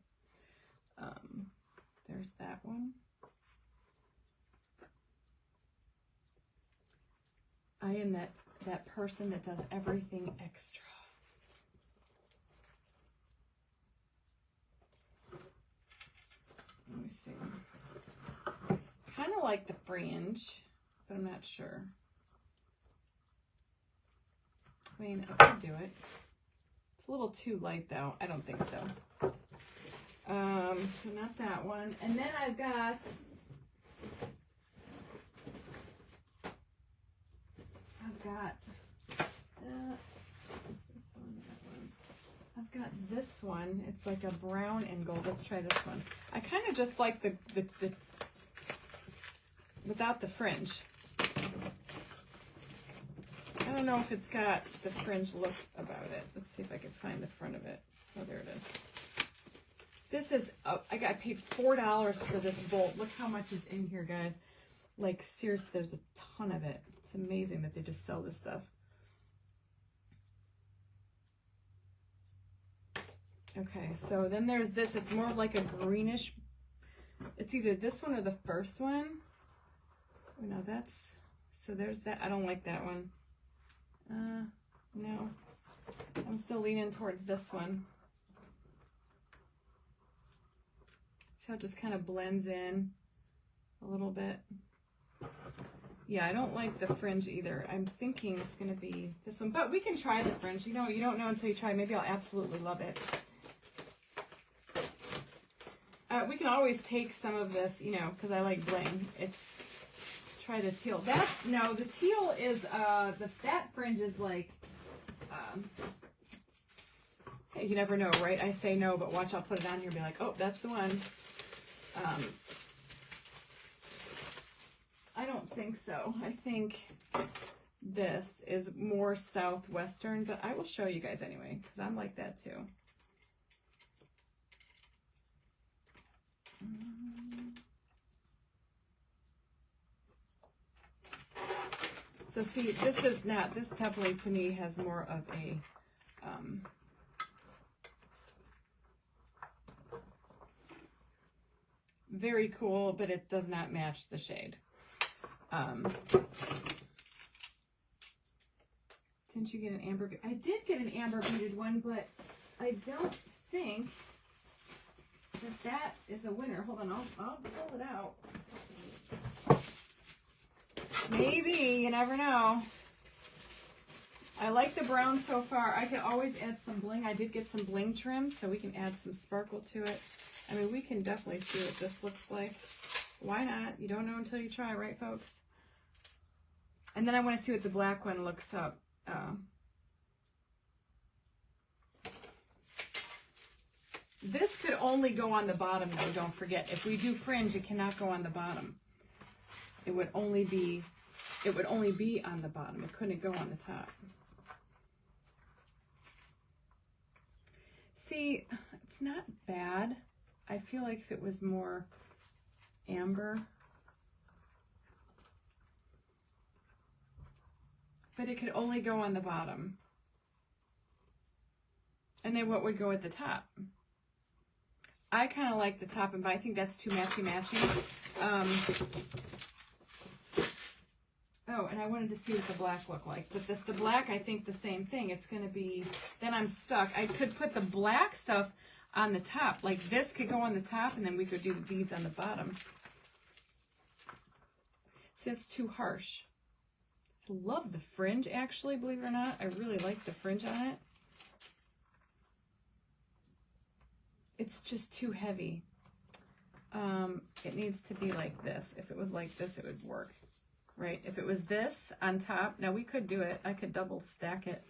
There's that one. I am that person that does everything extra. Let me see. Kind of like the fringe, but I'm not sure. I mean, I could do it. It's a little too light, though. I don't think so. So not that one. And then I've got I've got this one. It's like a brown and gold. Let's try this one. I kind of just like the without the fringe. I don't know if it's got the fringe look about it. Let's see if I can find the front of it. Oh, there it is. This is, I paid $4 for this bolt. Look how much is in here, guys. Like, seriously, there's a ton of it. It's amazing that they just sell this stuff. Okay, so then there's this. It's more like a greenish. It's either this one or the first one. Oh, no, that's, so there's that. I don't like that one. No. I'm still leaning towards this one. See how it just kind of blends in a little bit. Yeah, I don't like the fringe either. I'm thinking it's going to be this one, but we can try the fringe. You know, you don't know until you try. Maybe I'll absolutely love it. We can always take some of this, you know, because I like bling. It's, try the teal. That's, no, the teal is, that fringe is like, Hey, you never know, right? I say no, but watch, I'll put it on here and be like, oh, that's the one. I don't think so. I think this is more southwestern, but I will show you guys anyway, because I'm like that too. So see, this is not, this definitely to me has more of a, very cool, but it does not match the shade. Didn't you get an amber? I did get an amber beaded one, but I don't think that that is a winner. Hold on, I'll pull it out. Maybe, you never know. I like the brown so far. I could always add some bling. I did get some bling trim, so we can add some sparkle to it. I mean, we can definitely see what this looks like. Why not? You don't know until you try, right, folks? And then I want to see what the black one looks up. This could only go on the bottom, though, don't forget. If we do fringe, it cannot go on the bottom. It would only be on the bottom. It couldn't go on the top. See, it's not bad. I feel like if it was more amber. But it could only go on the bottom. And then what would go at the top? I kind of like the top and bottom. I think that's too matchy-matching. Oh, and I wanted to see what the black looked like. But the black, I think the same thing. It's going to be, then I'm stuck. I could put the black stuff on the top. Like this could go on the top, and then we could do the beads on the bottom. See, that's too harsh. I love the fringe, actually, believe it or not. I really like the fringe on it. It's just too heavy. It needs to be like this. If it was like this, it would work, right? If it was this on top, now we could do it. I could double stack it.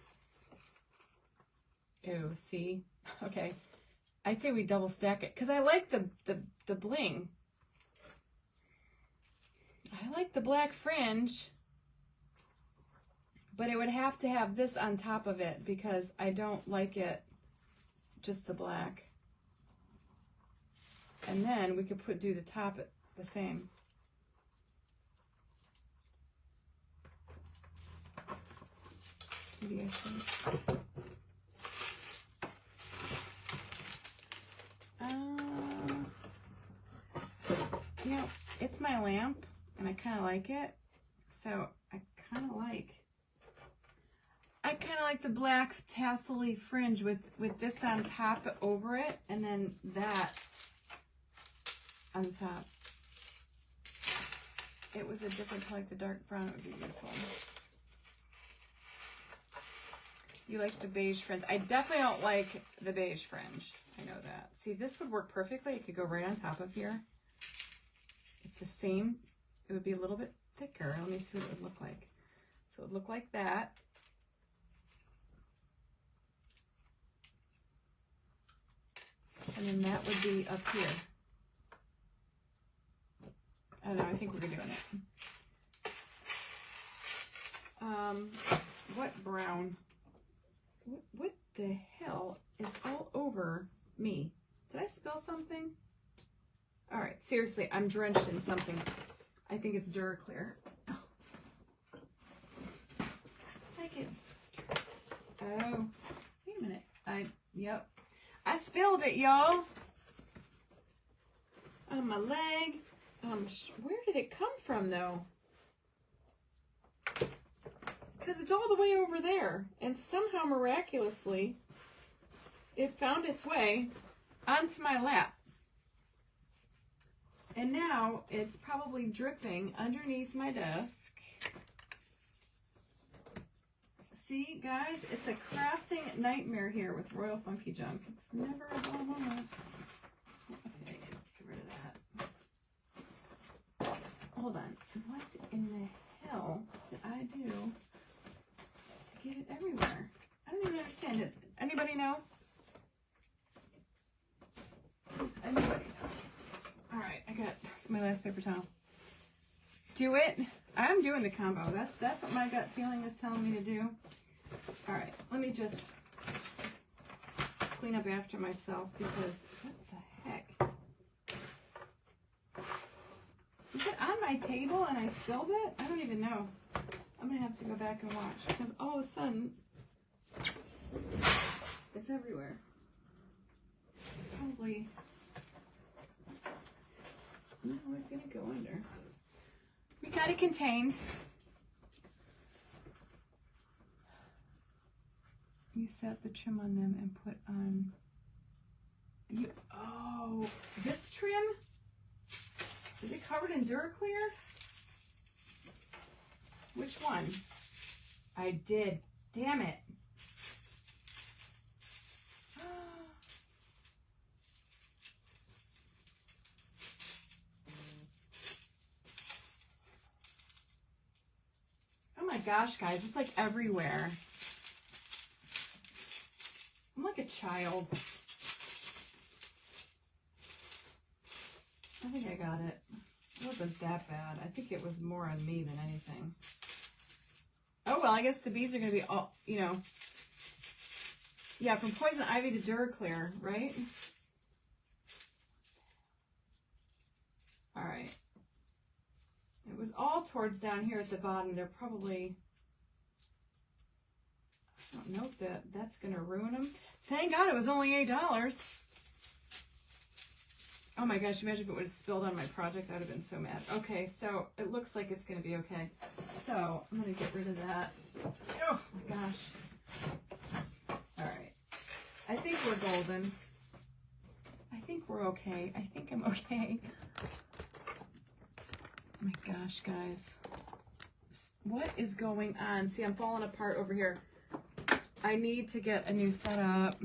Ew, see? Okay. I'd say we double stack it because I like the bling. I like the black fringe, but it would have to have this on top of it because I don't like it just the black. And then we could do the top the same. What do you guys think? You know, it's my lamp, and I kind of like it. So I kind of like the black tassel-y fringe with this on top over it, and then that on top. It was a different color, like the dark brown. It would be beautiful. You like the beige fringe. I definitely don't like the beige fringe. I know that. See, this would work perfectly. It could go right on top of here. It's the same. It would be a little bit thicker. Let me see what it would look like. So it would look like that. And then that would be up here. I don't know, I think we're doing it. What brown? What the hell is all over me? Did I spill something? All right, seriously, I'm drenched in something. I think it's Duraclear. Oh. Oh, wait a minute. Yep. I spilled it, y'all. On my leg. Where did it come from, though? Because it's all the way over there. And somehow, miraculously, it found its way onto my lap. And now it's probably dripping underneath my desk. See, guys, it's a crafting nightmare here with Royal Funky Junk. It's never a dull moment. Okay, get rid of that. Hold on. What in the hell did I do to get it everywhere? I don't even understand it. Anybody know? my last paper towel. Do it. I'm doing the combo. That's what my gut feeling is telling me to do. All right, let me just clean up after myself because what the heck? Is it on my table and I spilled it? I don't even know. I'm gonna have to go back and watch because all of a sudden it's everywhere. Probably. No, it's gonna go under. We got it contained. You set the trim on them and put on you. Oh, this trim? Is it covered in Duraclear? Which one? I did. Damn it. Oh my gosh, guys, it's like everywhere. I'm like a child. I think I got it. It wasn't that bad. I think it was more on me than anything. Oh, well, I guess the beads are going to be all, you know. Yeah, from Poison Ivy to Duraclear, right? All right. It was all towards down here at the bottom. They're probably, I don't know if that's going to ruin them. Thank God it was only $8. Oh my gosh, imagine if it would have spilled on my project. I would have been so mad. Okay, so it looks like it's going to be okay. So I'm going to get rid of that. Oh my gosh. All right. I think we're golden. I think we're okay. I think I'm okay. Oh my gosh, guys. What is going on? See, I'm falling apart over here. I need to get a new setup.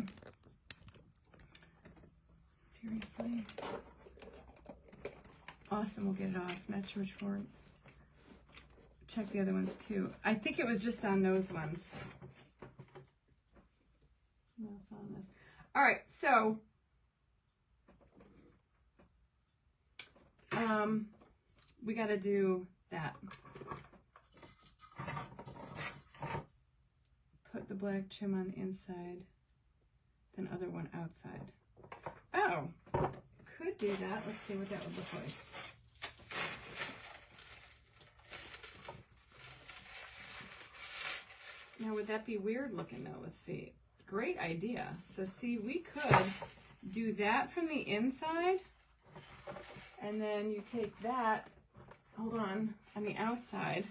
Seriously. Awesome, we'll get it off. Not sure which for. Check the other ones too. I think it was just on those ones. No, it's not on this. All right, so we got to do that. Put the black trim on the inside, then other one outside. Oh, could do that. Let's see what that would look like. Now, would that be weird looking though? Let's see. Great idea. So see, we could do that from the inside, and then you take that, hold on the outside.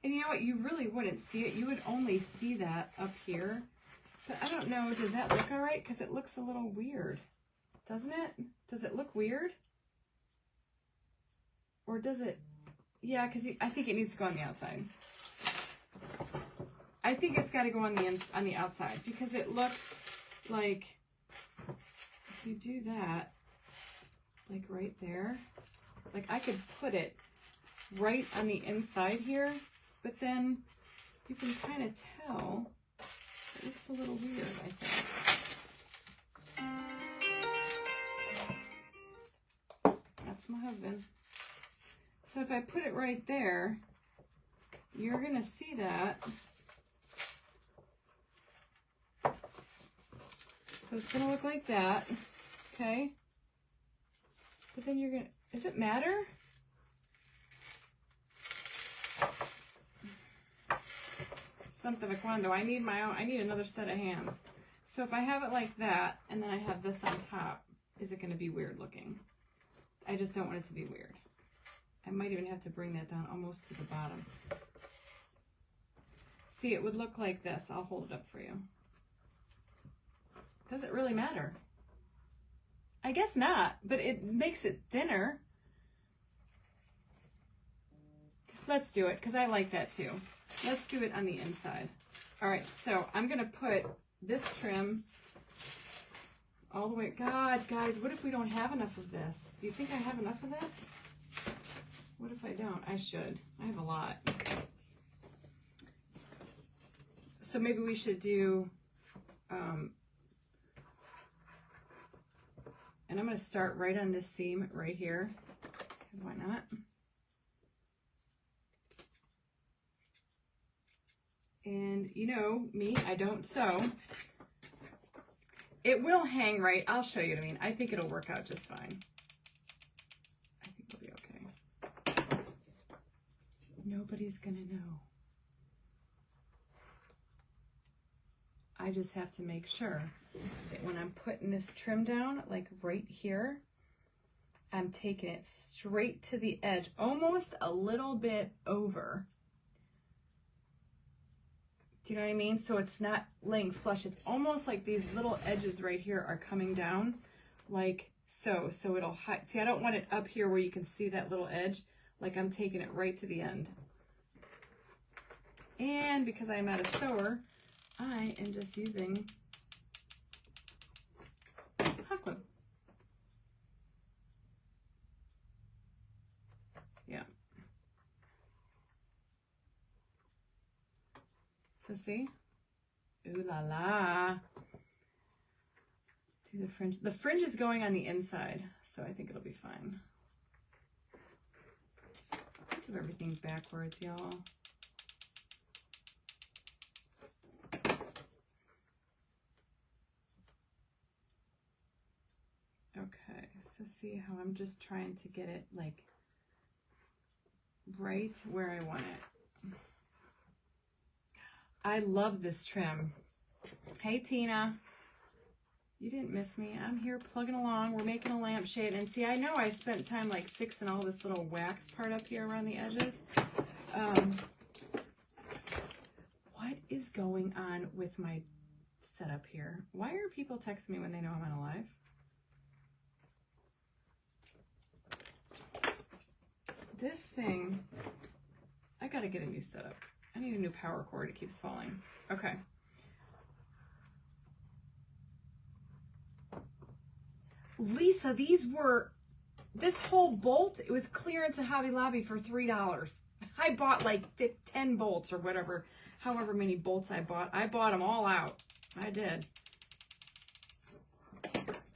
And you know what? You really wouldn't see it. You would only see that up here. But I don't know, does that look all right? Because it looks a little weird, doesn't it? Does it look weird? Or does it? Yeah, because I think it needs to go on the outside. I think it's got to go on the outside because it looks like if you do that, like right there, like I could put it right on the inside here, but then you can kind of tell it looks a little weird, I think. That's my husband. So if I put it right there, you're going to see that. So it's going to look like that, okay? But then you're going to, does it matter? Santa Quando, I need my own, I need another set of hands. So if I have it like that, and then I have this on top, is it going to be weird looking? I just don't want it to be weird. I might even have to bring that down almost to the bottom. See, it would look like this. I'll hold it up for you. Does it really matter? I guess not, but it makes it thinner. Let's do it, because I like that too. Let's do it on the inside. All right, so I'm going to put this trim all the way. God, guys, what if we don't have enough of this? Do you think I have enough of this? What if I don't? I should. I have a lot. So maybe we should do And I'm going to start right on this seam right here, because why not? And you know me, I don't sew. It will hang right. I'll show you what I mean. I think it'll work out just fine. I think it'll be okay. Nobody's gonna know. I just have to make sure that when I'm putting this trim down, like right here, I'm taking it straight to the edge, almost a little bit over. Do you know what I mean? So it's not laying flush. It's almost like these little edges right here are coming down like so. So it'll hide. See, I don't want it up here where you can see that little edge. Like I'm taking it right to the end. And because I'm not a sewer, I am just using hot glue. Yeah. So see? Ooh la la. Do the fringe. The fringe is going on the inside, so I think it'll be fine. Do everything backwards, y'all. Okay, so see how I'm just trying to get it like right where I want it. I love this trim. Hey Tina, you didn't miss me. I'm here plugging along. We're making a lampshade, and see, I know I spent time like fixing all this little wax part up here around the edges. What is going on with my setup here? Why are people texting me when they know I'm on a live? This thing, I gotta get a new setup. I need a new power cord. It keeps falling. Okay. Lisa, this whole bolt, it was clearance at Hobby Lobby for $3. I bought like 10 bolts or whatever, however many bolts I bought. I bought them all out. I did.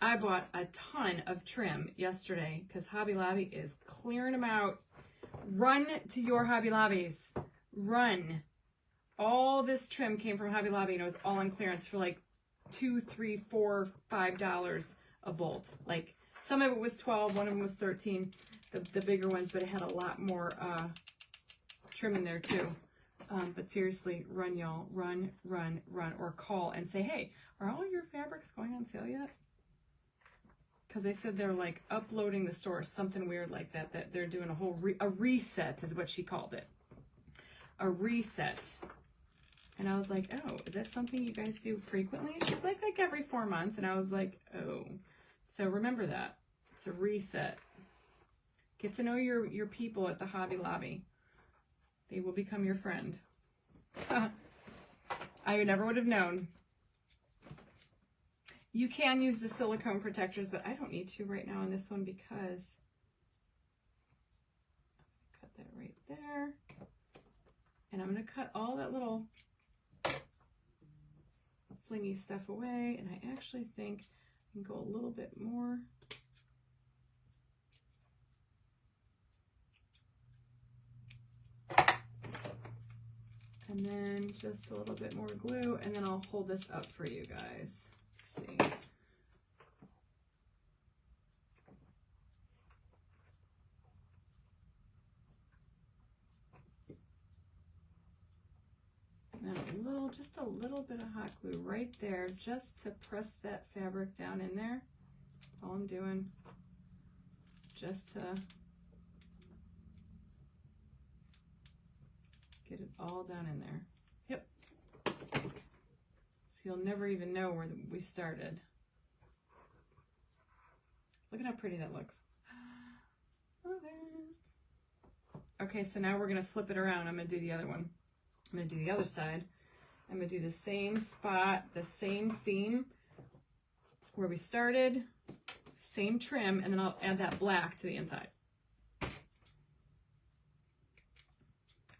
I bought a ton of trim yesterday because Hobby Lobby is clearing them out. Run to your Hobby Lobbies. Run. All this trim came from Hobby Lobby and it was all on clearance for like $2, $3, $4, $5 a bolt. Like some of it was 12, one of them was 13, the bigger ones, but it had a lot more trim in there too. But seriously, run y'all, run, run, run, or call and say, hey, are all your fabrics going on sale yet? Because they said they're like uploading the store, something weird like that, that they're doing a whole, a reset is what she called it. A reset. And I was like, oh, is that something you guys do frequently? She's like every 4 months. And I was like, oh. So remember that. It's a reset. Get to know your people at the Hobby Lobby. They will become your friend. I never would have known. You can use the silicone protectors, but I don't need to right now on this one because cut that right there. And I'm going to cut all that little flingy stuff away. And I actually think I can go a little bit more. And then just a little bit more glue. And then I'll hold this up for you guys to see. And just a little bit of hot glue right there, just to press that fabric down in there. That's all I'm doing. Just to get it all down in there. Yep. So you'll never even know where we started. Look at how pretty that looks. Love it. Okay, so now we're going to flip it around. I'm going to do the other one. I'm going to do the other side. I'm going to do the same spot, the same seam where we started, same trim, and then I'll add that black to the inside.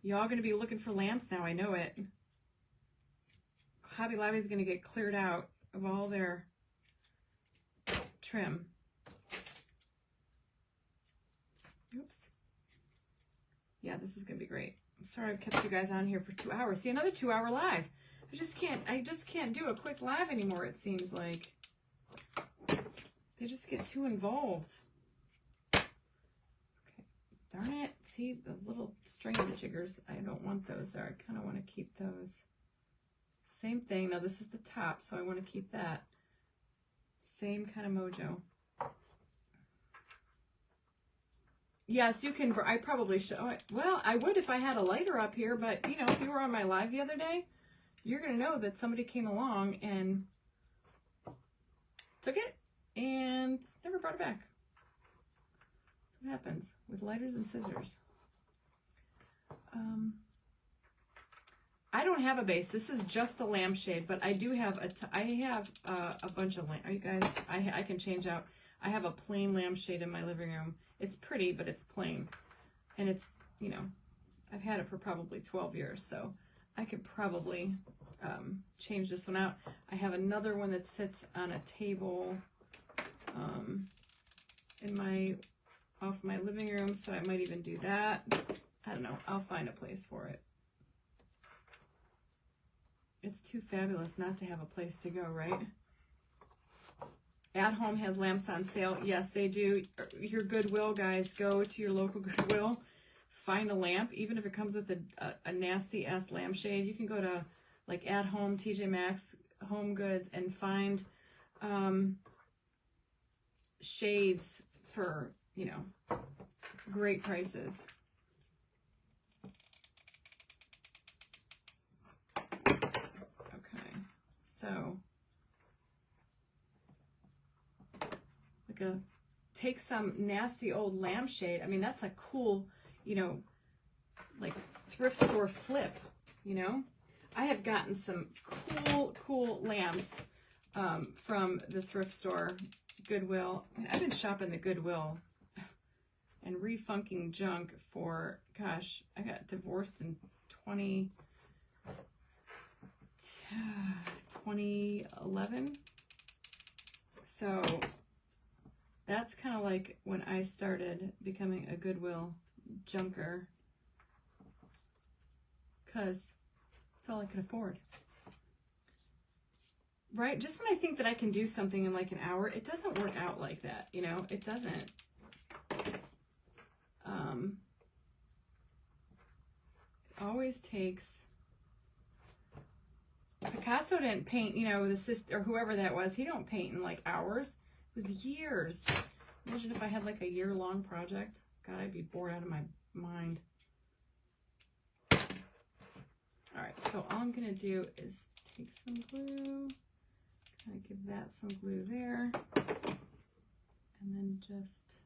Y'all going to be looking for lamps now, I know it. Hobby Lobby is going to get cleared out of all their trim. Yeah, this is going to be great. I'm sorry I've kept you guys on here for 2 hours. See, another 2-hour live. I just can't do a quick live anymore, it seems like. They just get too involved. Okay. Darn it. See, those little string jiggers, I don't want those there. I kind of want to keep those. Same thing. Now, this is the top, so I want to keep that. Same kind of mojo. Yes, you can. I probably should. Oh, well, I would if I had a lighter up here, but, you know, if you were on my live the other day, you're going to know that somebody came along and took it and never brought it back. That's what happens with lighters and scissors. I don't have a base. This is just a lampshade, but I do have a bunch of lamp. Are you guys? I can change out. I have a plain lampshade in my living room. It's pretty, but it's plain, and it's, you know, I've had it for probably 12 years, so I could probably change this one out. I have another one that sits on a table off my living room, so I might even do that. I don't know. I'll find a place for it. It's too fabulous not to have a place to go, right? At Home has lamps on sale. Yes, they do. Your Goodwill, guys, go to your local Goodwill. Find a lamp, even if it comes with a nasty-ass lampshade. You can go to, like, At Home, TJ Maxx, Home Goods, and find shades for, you know, great prices. Okay, so take some nasty old lampshade. I mean, that's a cool, you know, like thrift store flip, you know. I have gotten some cool lamps from the thrift store, Goodwill. I mean, I've been shopping the Goodwill and refunking junk for, gosh, I got divorced in 2011. So that's kind of like when I started becoming a Goodwill junker, because it's all I could afford. Right? Just when I think that I can do something in like an hour, it doesn't work out like that, you know? It doesn't. It always takes... Picasso didn't paint, you know, the sister or whoever that was. He don't paint in like hours. It was years. Imagine if I had like a year-long project. God, I'd be bored out of my mind. All right, so all I'm going to do is take some glue, kind of give that some glue there, and then just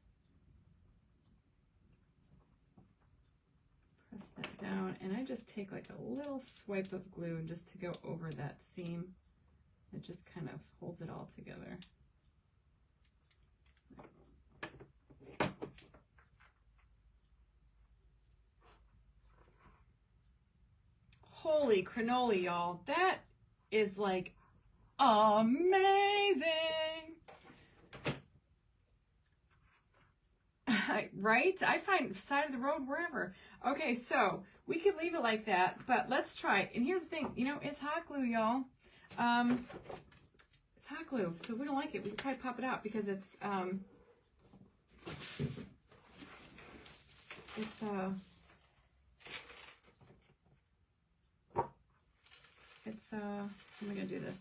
press that down. And I just take like a little swipe of glue just to go over that seam. It just kind of holds it all together. Holy cannoli, y'all. That is like amazing. Right? I find side of the road wherever. Okay, so we could leave it like that, but let's try it. And here's the thing, you know, it's hot glue, y'all. It's hot glue, so if we don't like it, we can probably pop it out because it's what am I gonna do this?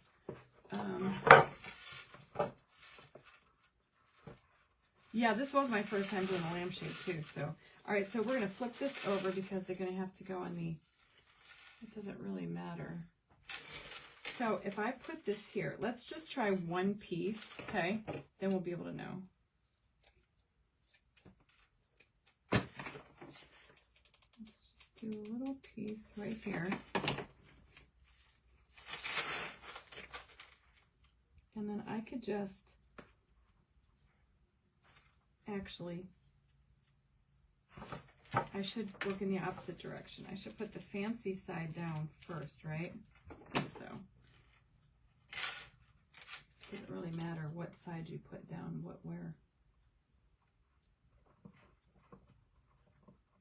Yeah, this was my first time doing a lampshade too, so. All right, so we're gonna flip this over because they're gonna have to go on the, it doesn't really matter. So if I put this here, let's just try one piece, okay? Then we'll be able to know. Let's just do a little piece right here. And then I could just, actually, I should look in the opposite direction. I should put the fancy side down first, right? I think so. It doesn't really matter what side you put down, where.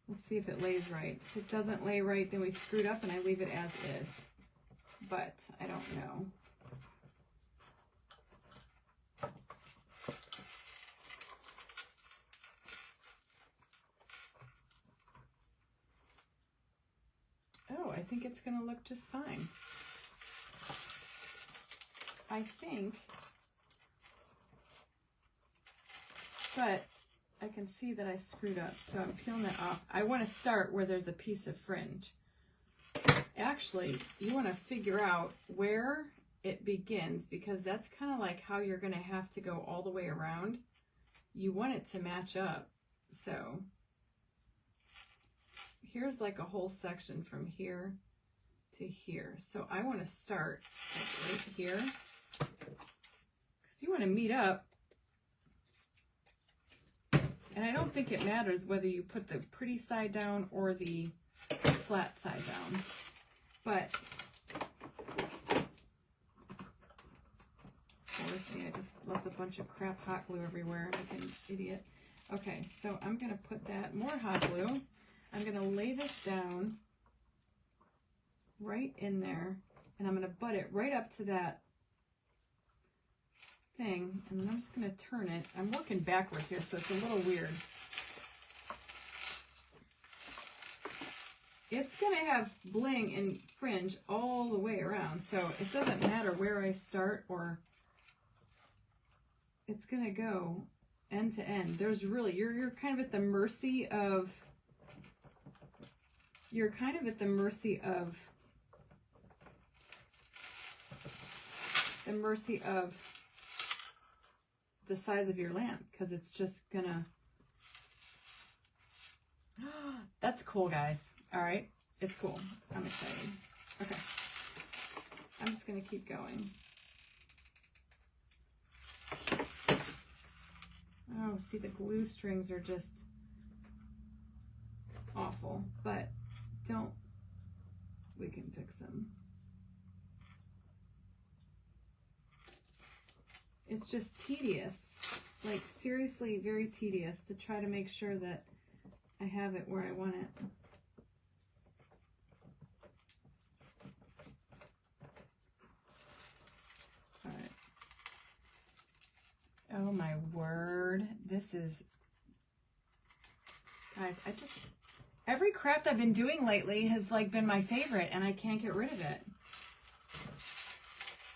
Let's see if it lays right. If it doesn't lay right, then we screwed up and I leave it as is. But I don't know. Oh, I think it's going to look just fine. I think, but I can see that I screwed up, so I'm peeling that off. I want to start where there's a piece of fringe. Actually, you want to figure out where it begins, because that's kind of like how you're going to have to go all the way around. You want it to match up. So here's like a whole section from here to here. So I want to start like right here, because you want to meet up. And I don't think it matters whether you put the pretty side down or the flat side down. But, oh, see, I just left a bunch of crap hot glue everywhere, like an idiot. Okay, so I'm going to put that, more hot glue. I'm going to lay this down right in there, and I'm going to butt it right up to that thing, and then I'm just going to turn it. I'm working backwards here, so it's a little weird. It's going to have bling and fringe all the way around, so it doesn't matter where I start, or it's going to go end to end. There's really, you're kind of at the mercy of, the size of your lamp, because it's just gonna, that's cool, guys. All right, it's cool. I'm excited. Okay, I'm just gonna keep going. Oh, see, the glue strings are just awful, but we can fix them. It's just tedious, like seriously very tedious to try to make sure that I have it where I want it. All right. Oh my word, this is, guys, every craft I've been doing lately has like been my favorite, and I can't get rid of it.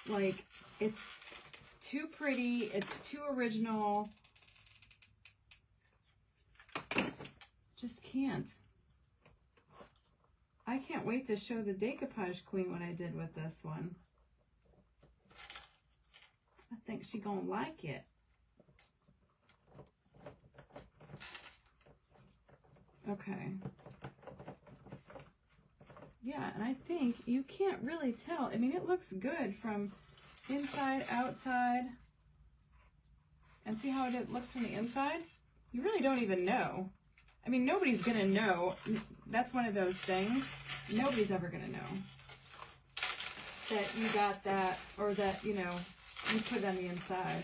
Like, it's too pretty, it's too original. Just can't. I can't wait to show the decoupage queen what I did with this one. I think she gonna like it. Okay. Yeah, and I think you can't really tell. I mean, it looks good from inside, outside. And see how it looks from the inside? You really don't even know. I mean, nobody's gonna know. That's one of those things. Nobody's ever gonna know that you got that, or that, you know, you put it on the inside.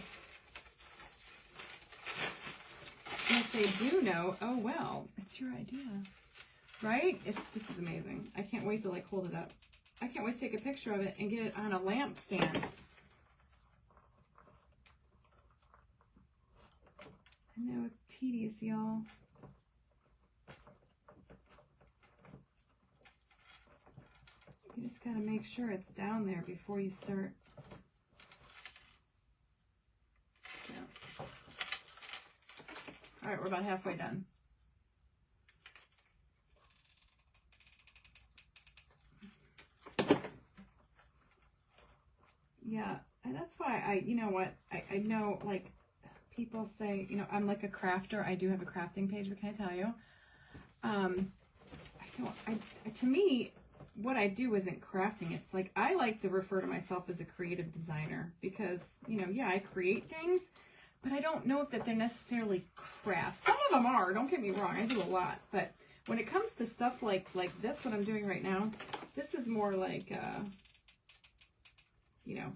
And if they do know, oh well, it's your idea, right? This is amazing. I can't wait to like hold it up. I can't wait to take a picture of it and get it on a lamp stand. I know it's tedious, y'all. You just gotta make sure it's down there before you start. Yeah. All right, we're about halfway done. Yeah, and that's why you know what, I know, like, people say, you know, I'm like a crafter. I do have a crafting page, but can I tell you? To me, what I do isn't crafting. It's like, I like to refer to myself as a creative designer, because, you know, yeah, I create things, but I don't know if that they're necessarily crafts. Some of them are, don't get me wrong, I do a lot, but when it comes to stuff like this, what I'm doing right now, this is more like, you know,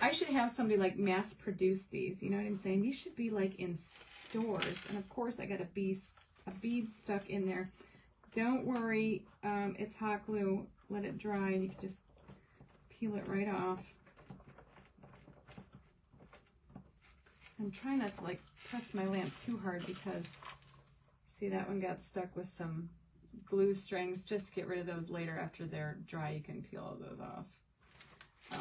I should have somebody like mass produce these, you know what I'm saying? These should be like in stores, and of course I got a beast a bead stuck in there. Don't worry, it's hot glue. Let it dry and you can just peel it right off. I'm trying not to like press my lamp too hard because see that one got stuck with some glue strings. Just get rid of those later after they're dry. You can peel all those off. So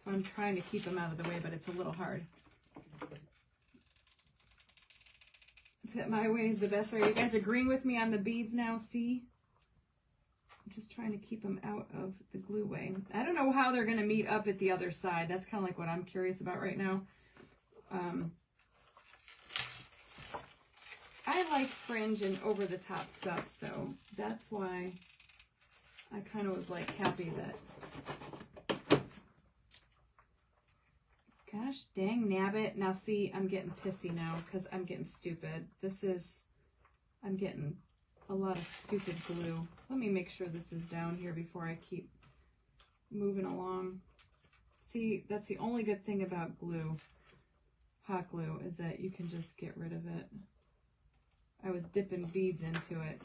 I'm trying to keep them out of the way, but it's a little hard. That my way is the best way. Are you guys agreeing with me on the beads now? See? I'm just trying to keep them out of the glue way. I don't know how they're going to meet up at the other side. That's kind of like what I'm curious about right now. I like fringe and over-the-top stuff, so that's why I kind of was like happy that... Gosh dang nabbit. Now see, I'm getting pissy now because I'm getting stupid. I'm getting a lot of stupid glue. Let me make sure this is down here before I keep moving along. See, that's the only good thing about glue, hot glue, is that you can just get rid of it. I was dipping beads into it.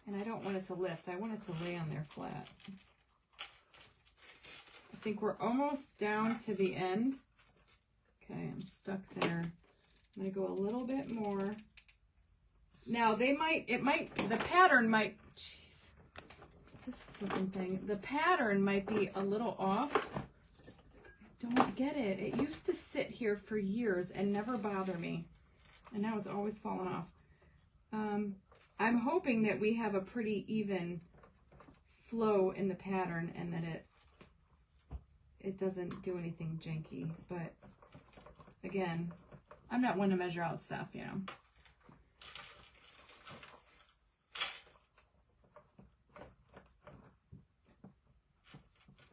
And I don't want it to lift. I want it to lay on there flat. I think we're almost down to the end. Okay, I'm stuck there. I'm gonna go a little bit more. Now the pattern might, jeez, this flipping thing. The pattern might be a little off. I don't get it. It used to sit here for years and never bother me. And now it's always falling off. I'm hoping that we have a pretty even flow in the pattern and that it doesn't do anything janky, but again, I'm not one to measure out stuff, you know.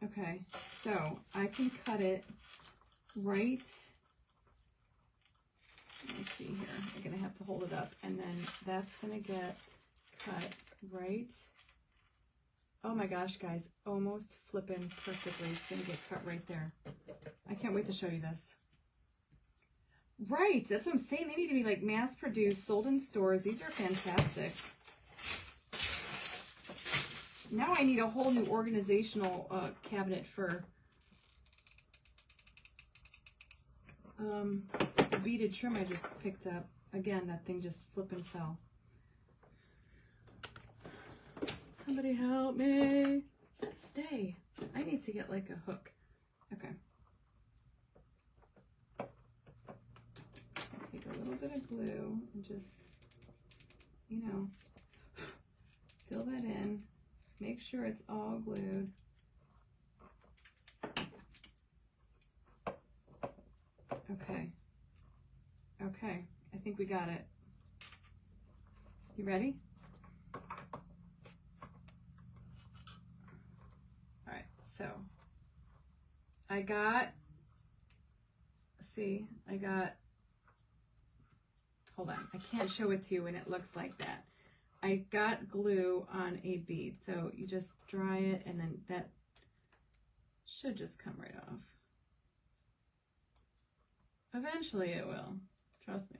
Okay, so I can cut it right, let me see here, I'm gonna have to hold it up, and then that's gonna get cut right. Oh my gosh, guys, almost flipping perfectly. It's going to get cut right there. I can't wait to show you this. Right, that's what I'm saying. They need to be like mass-produced, sold in stores. These are fantastic. Now I need a whole new organizational cabinet for the beaded trim I just picked up. Again, that thing just flipping fell. Somebody help me. Stay. I need to get like a hook. Okay. I'll take a little bit of glue and just, you know, fill that in. Make sure it's all glued. Okay. Okay. I think we got it. You ready? So I got, see, hold on, I can't show it to you when it looks like that. I got glue on a bead, so you just dry it and then that should just come right off. Eventually it will, trust me.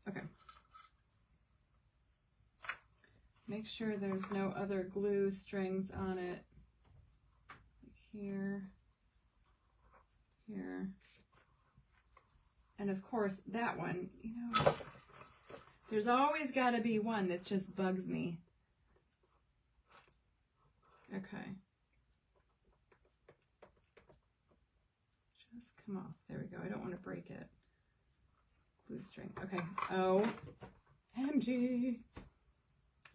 Okay. Make sure there's no other glue strings on it. Here, here, and of course that one, you know, there's always got to be one that just bugs me. Okay. Just come off. There we go. I don't want to break it. Glue string. Okay. OMG.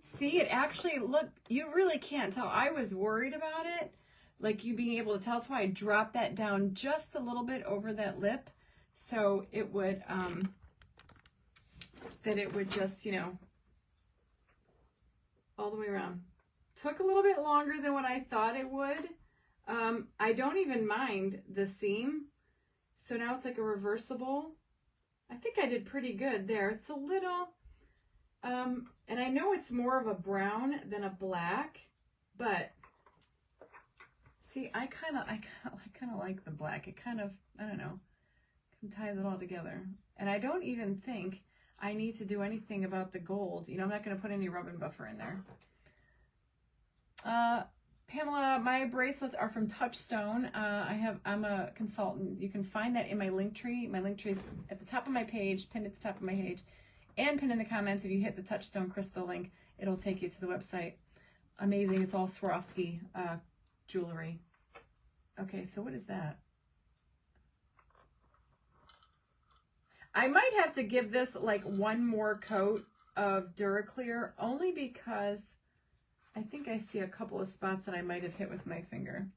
See, it actually, look, you really can't tell. I was worried about it. Like you being able to tell. That's why I dropped that down just a little bit over that lip, so it would, that it would just, you know, all the way around. Took a little bit longer than what I thought it would. I don't even mind the seam. So now it's like a reversible. I think I did pretty good there. It's a little, and I know it's more of a brown than a black, but see, I kind of like the black. It kind of, I don't know, ties it all together. And I don't even think I need to do anything about the gold. You know, I'm not going to put any rub and buffer in there. Pamela, my bracelets are from Touchstone. I'm a consultant. You can find that in my link tree. My link tree is at the top of my page, pinned at the top of my page, and pinned in the comments. If you hit the Touchstone crystal link, it'll take you to the website. Amazing. It's all Swarovski jewelry. Okay, so what is that? I might have to give this like one more coat of Duraclear, only because I think I see a couple of spots that I might have hit with my finger.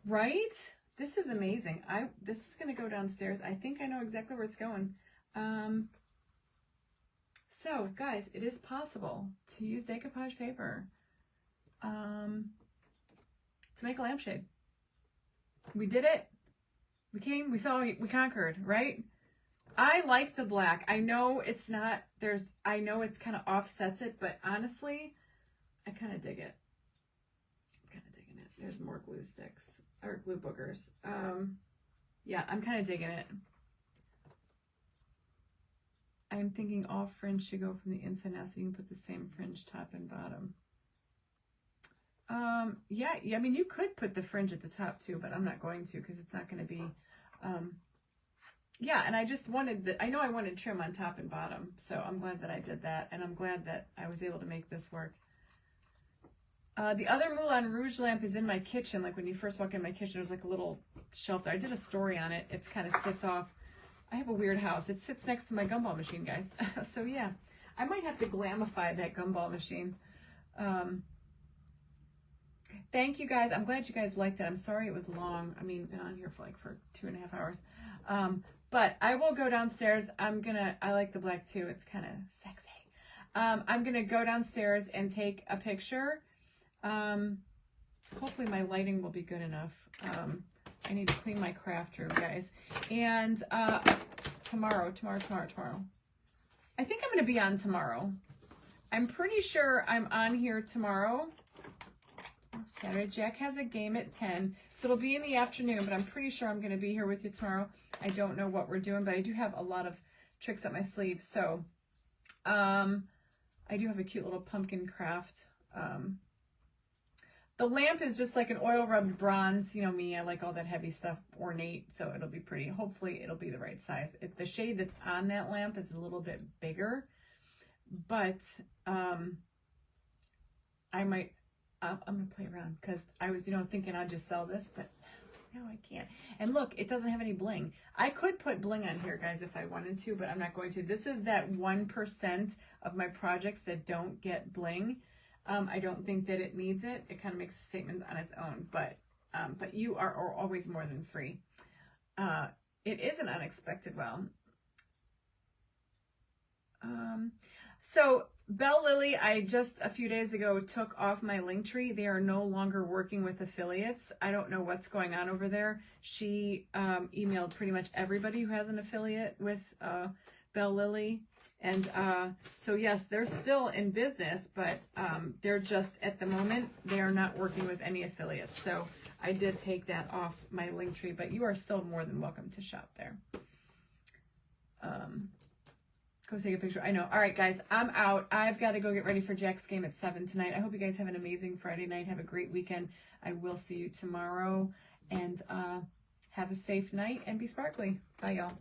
Right? This is amazing. This is going to go downstairs. I think I know exactly where it's going. So, guys, it is possible to use decoupage paper to make a lampshade. We did it. We came, we saw, we conquered, right? I like the black. I know it's not, I know it's kind of offsets it, but honestly, I kind of dig it. I'm kind of digging it. There's more glue sticks, or glue boogers. Yeah, I'm kind of digging it. I'm thinking all fringe should go from the inside out so you can put the same fringe top and bottom. Yeah, I mean, you could put the fringe at the top too, but I'm not going to because it's not going to be, yeah, and I just wanted I know I wanted trim on top and bottom, so I'm glad that I did that, and I'm glad that I was able to make this work. The other Moulin Rouge lamp is in my kitchen. Like when you first walk in my kitchen, there's like a little shelf there. I did a story on it. It's kind of sits off. I have a weird house. It sits next to my gumball machine, guys. So yeah, I might have to glamify that gumball machine. Thank you guys. I'm glad you guys liked it. I'm sorry it was long. I mean, been on here for 2.5 hours. But I will go downstairs. I like the black too. It's kind of sexy. I'm going to go downstairs and take a picture. Hopefully my lighting will be good enough. I need to clean my craft room, guys. And tomorrow. I think I'm going to be on tomorrow. I'm pretty sure I'm on here tomorrow. Saturday. Jack has a game at 10, so it'll be in the afternoon, but I'm pretty sure I'm going to be here with you tomorrow. I don't know what we're doing, but I do have a lot of tricks up my sleeve. So I do have a cute little pumpkin craft. The lamp is just like an oil rubbed bronze. You know me, I like all that heavy stuff, ornate, so it'll be pretty. Hopefully it'll be the right size. The shade that's on that lamp is a little bit bigger, but I'm going to play around because I was, thinking I'd just sell this, but no, I can't. And look, it doesn't have any bling. I could put bling on here, guys, if I wanted to, but I'm not going to. This is that 1% of my projects that don't get bling. I don't think that it needs it. It kind of makes a statement on its own, but you are always more than free. It is an unexpected well. So Belle Lily, I just a few days ago took off my link tree. They are no longer working with affiliates. I don't know what's going on over there. She emailed pretty much everybody who has an affiliate with Belle Lily. And so yes, they're still in business, but they're just, at the moment, they are not working with any affiliates. So I did take that off my link tree, but you are still more than welcome to shop there. Go take a picture. I know. All right, guys, I'm out. I've got to go get ready for Jack's game at 7 tonight. I hope you guys have an amazing Friday night. Have a great weekend. I will see you tomorrow. And have a safe night and be sparkly. Bye, y'all.